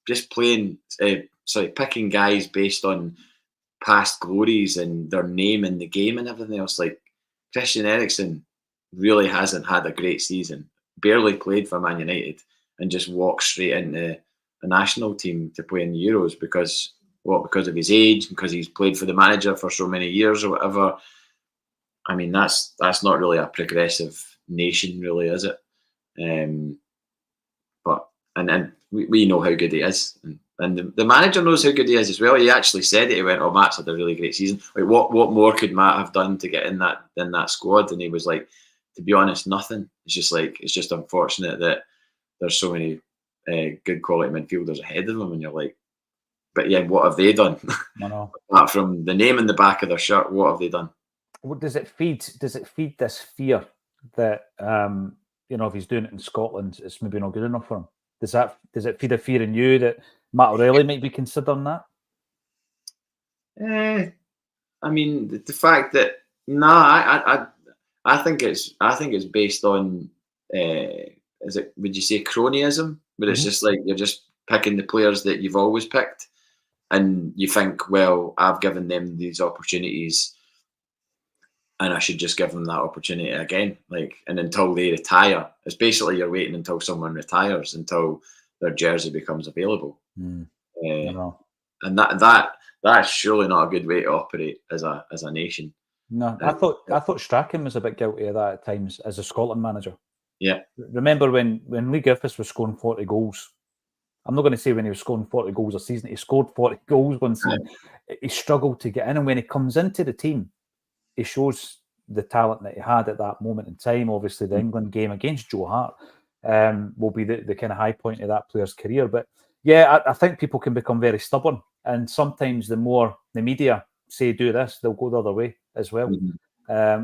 just picking guys based on past glories and their name in the game and everything else. Like, Christian Eriksen really hasn't had a great season. Barely played for Man United and just walked straight into a national team to play in the Euros because of his age, because he's played for the manager for so many years or whatever. I mean, that's not really a progressive nation, really, is it? But we know how good he is, and the manager knows how good he is as well. He actually said it. He went, "Oh, Matt's had a really great season. Like, what more could Matt have done to get in that squad?" And he was like, "To be honest, nothing. It's just unfortunate that there's so many good quality midfielders ahead of them, and you're like, but yeah, what have they done? I know. Apart from the name in the back of their shirt, what have they done? What does it feed? Does it feed this fear that if he's doing it in Scotland, it's maybe not good enough for him? Does it feed a fear in you that Matt O'Reilly might be considering that? I mean, the fact that I think it's based on would you say cronyism? But it's just like you're just picking the players that you've always picked, and you think, well, I've given them these opportunities, and I should just give them that opportunity again. Like, and until they retire, it's basically you're waiting until someone retires, until their jersey becomes available. And that's surely not a good way to operate as a nation. No, I thought Strachan was a bit guilty of that at times as a Scotland manager. Yeah. Remember when Lee Griffiths was scoring 40 goals? I'm not going to say when he was scoring 40 goals a season. He scored 40 goals one season. He struggled to get in, and when he comes into the team, he shows the talent that he had at that moment in time. Obviously, the England game against Joe Hart will be the kind of high point of that player's career. But yeah, I think people can become very stubborn, and sometimes the more the media say do this, they'll go the other way as well,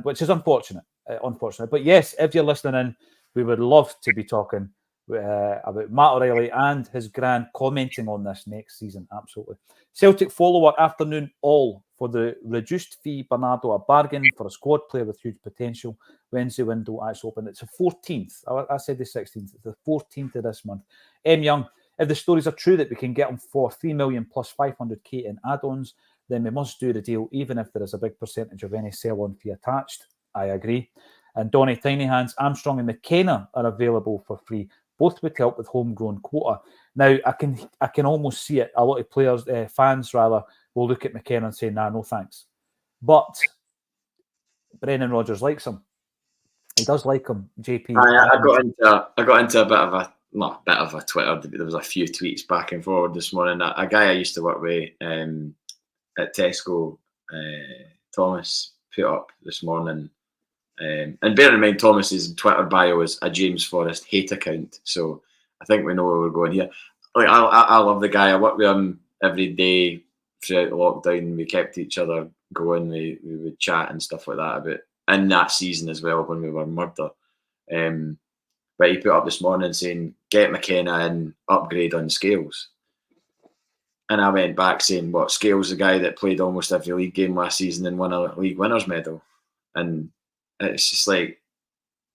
which is unfortunate. But yes, if you're listening in, we would love to be talking about Matt O'Reilly and his grand commenting on this next season. Absolutely. Celtic follow our afternoon all for the reduced fee Bernardo, a bargain for a squad player with huge potential. Wednesday window actually open. It's the 14th. I said the 16th. It's the 14th of this month. M. Young, if the stories are true that we can get him for 3 million plus 500k in add-ons, then we must do the deal, even if there is a big percentage of any sell-on fee attached. I agree. And Donny Tiny Hands, Armstrong and McKenna are available for free. Both would help with homegrown quota. Now, I can almost see it. A lot of players, fans rather, will look at McKenna and say, nah, no thanks. But Brendan Rodgers likes him. He does like him, JP. I got into a bit of a Twitter. There was a few tweets back and forward this morning. A guy I used to work with at Tesco, Thomas, put up this morning. And bear in mind, Thomas's Twitter bio is a James Forrest hate account, so I think we know where we're going here. Like, I love the guy. I work with him every day throughout the lockdown. We kept each other going. We would chat and stuff like that about in that season as well when we were murder. But he put up this morning saying, "Get McKenna and upgrade on Scales." And I went back saying, "What, Scales, the guy that played almost every league game last season and won a league winners medal?" And it's just like,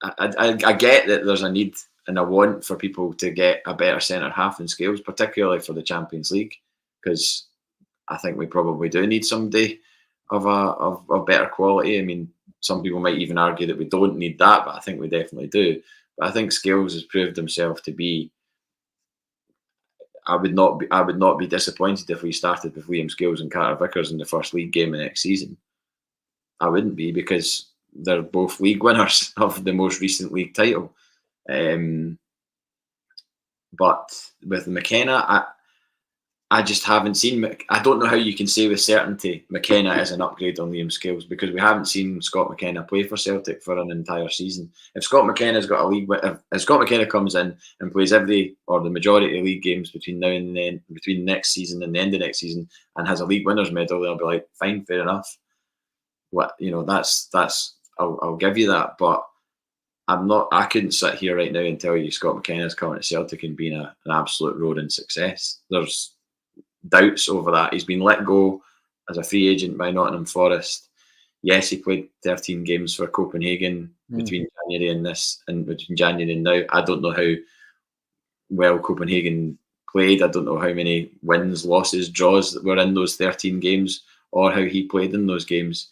I get that there's a need and a want for people to get a better centre half than Scales, particularly for the Champions League, because I think we probably do need somebody of better quality. I mean, some people might even argue that we don't need that, but I think we definitely do. But I think Scales has proved himself to be. I would not be disappointed if we started with Liam Scales and Carter Vickers in the first league game of next season. I wouldn't be, because they're both league winners of the most recent league title. But with McKenna, I just haven't seen. I don't know how you can say with certainty McKenna is an upgrade on Liam Scales, because we haven't seen Scott McKenna play for Celtic for an entire season. If Scott McKenna's got a league, if Scott McKenna comes in and plays every or the majority of league games between now and then, between next season and the end of next season, and has a league winners medal, then I'll be like, fine, fair enough. What, that's I'll give you that, but I couldn't sit here right now and tell you Scott McKenna's coming to Celtic and being an absolute roaring success. There's doubts over that. He's been let go as a free agent by Nottingham Forest. Yes, he played 13 games for Copenhagen between January and between January and now. I don't know how well Copenhagen played. I don't know how many wins, losses, draws that were in those 13 games, or how he played in those games.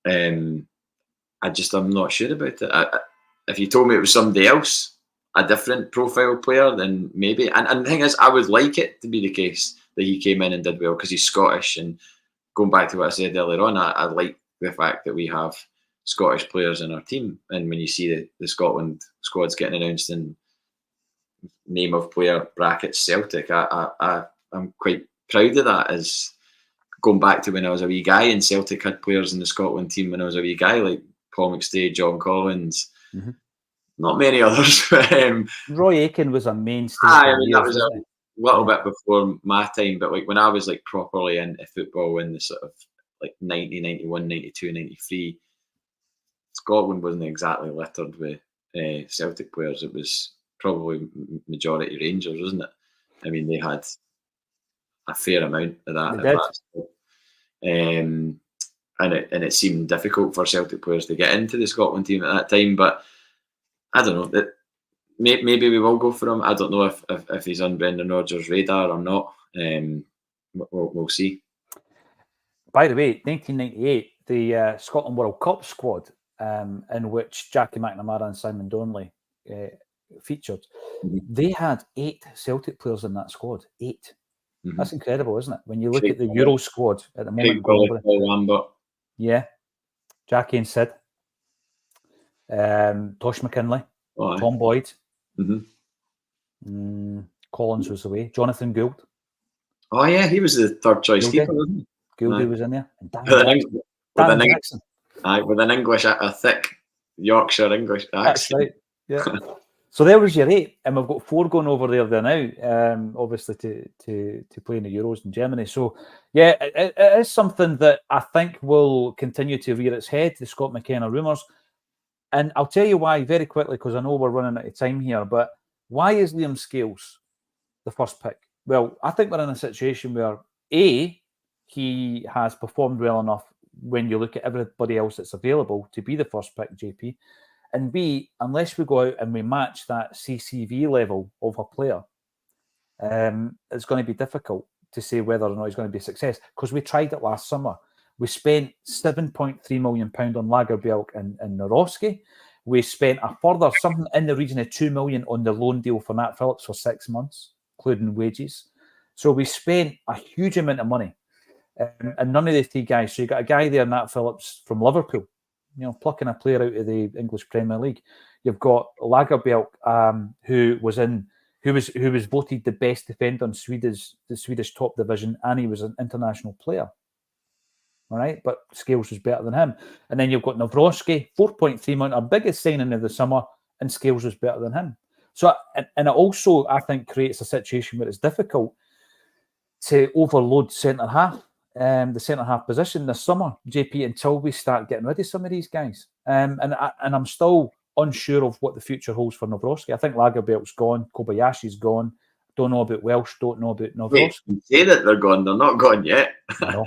I'm not sure about it. If you told me it was somebody else, a different profile player, then maybe. And the thing is, I would like it to be the case that he came in and did well because he's Scottish. And going back to what I said earlier on, I like the fact that we have Scottish players in our team. And when you see the Scotland squads getting announced in name of player brackets Celtic, I'm quite proud of that. As going back to when I was a wee guy and Celtic had players in the Scotland team when I was a wee guy, like Paul McStay, John Collins, not many others. Roy Aitken was a mainstay. I mean, that years, was a little bit before my time, but like when I was like properly into football in the sort of like 90, 91, 92, 93, Scotland wasn't exactly littered with Celtic players. It was probably majority Rangers, wasn't it? I mean, they had a fair amount of that. They did. And it seemed difficult for Celtic players to get into the Scotland team at that time. But I don't know. Maybe we will go for him. I don't know if he's on Brendan Rodgers' radar or not. We'll see. By the way, 1998, the Scotland World Cup squad, in which Jackie McNamara and Simon Donnelly featured, they had 8 Celtic players in that squad. 8. That's incredible, isn't it? When you look at the Euro squad at the moment. Paul Lambert. Yeah. Jackie and Sid. Tosh McKinley. Tom Boyd. Collins was away. Jonathan Gould. Oh, yeah. He was the third choice keeper, wasn't he? Gouldy was in there. And Dan Jackson. With an English, a thick Yorkshire English accent. That's right. Yeah. So there was your 8, and we've got 4 going over there now, obviously to play in the Euros in Germany. So yeah, it is something that I think will continue to rear its head, the Scott McKenna rumours. And I'll tell you why very quickly, because I know we're running out of time here, but why is Liam Scales the first pick? Well, I think we're in a situation where A, he has performed well enough when you look at everybody else that's available to be the first pick, JP. And B, unless we go out and we match that CCV level of a player, it's going to be difficult to say whether or not he's going to be a success, because we tried it last summer. We spent £7.3 million on Lagerbielke and Nawrocki. We spent a further something in the region of £2 million on the loan deal for Nat Phillips for 6 months, including wages. So we spent a huge amount of money. And none of the 3 guys. So you got a guy there, Nat Phillips from Liverpool, plucking a player out of the English Premier League. You've got Lagerbielke, who was voted the best defender in the Swedish top division, and he was an international player. All right, but Scales was better than him. And then you've got Nawrocki, 4.3 million, our biggest signing of the summer, and Scales was better than him. So, and it also, I think, creates a situation where it's difficult to overload centre half. The centre-half position this summer, JP, until we start getting rid of some of these guys. And I'm still unsure of what the future holds for Nawrocki. I think Lagerbielke's gone, Kobayashi's gone. Don't know about Welsh, don't know about Nawrocki. You say that they're gone, they're not gone yet. I know.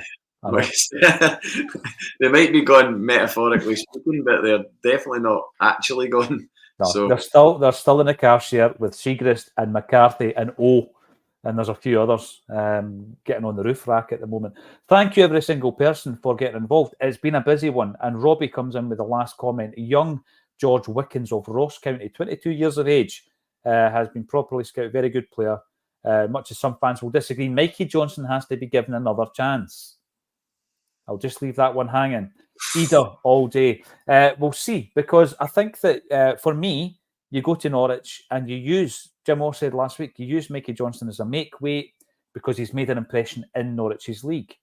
They might be gone metaphorically speaking, but they're definitely not actually gone. No, so they're still in the car share with Siegrist and McCarthy and and there's a few others getting on the roof rack at the moment. Thank you, every single person, for getting involved. It's been a busy one. And Robbie comes in with the last comment. Young George Wickens of Ross County, 22 years of age, has been properly scouted. Very good player. Much as some fans will disagree, Mikey Johnson has to be given another chance. I'll just leave that one hanging. Either all day. We'll see, because I think that for me, you go to Norwich and you use, Jim Moore said last week, you use Mikey Johnson as a make weight because he's made an impression in Norwich's league.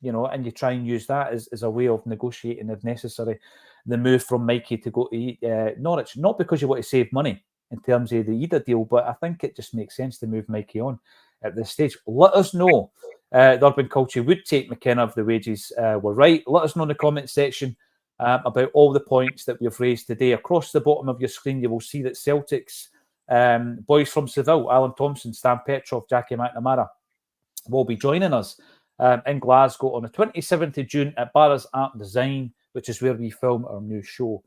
And you try and use that as a way of negotiating, if necessary, the move from Mikey to go to Norwich. Not because you want to save money in terms of the Ida deal, but I think it just makes sense to move Mikey on at this stage. Let us know. The Urban Culture would take McKenna if the wages were right. Let us know in the comment section about all the points that we've raised today. Across the bottom of your screen, you will see that Celtic's boys from Seville, Alan Thompson, Stan Petrov, Jackie McNamara, will be joining us in Glasgow on the 27th of June at Barra's Art Design, which is where we film our new show.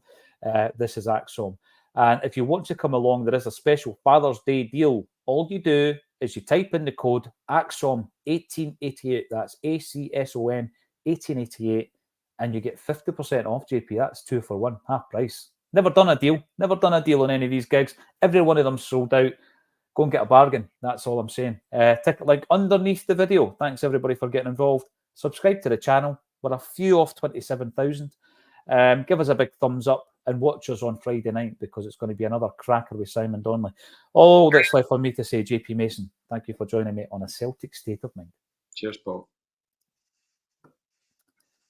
This is Acsom. And if you want to come along, there is a special Father's Day deal. All you do is you type in the code Acsom 1888. That's ACSOM 1888. And you get 50% off, JP. That's 2 for 1, half price. Never done a deal on any of these gigs. Every one of them sold out. Go and get a bargain. That's all I'm saying. Ticket link underneath the video. Thanks, everybody, for getting involved. Subscribe to the channel. We're a few off 27,000. Give us a big thumbs up and watch us on Friday night, because it's going to be another cracker with Simon Donnelly. All that's left for me to say, JP Mason, thank you for joining me on A Celtic State of Mind. Cheers, Paul.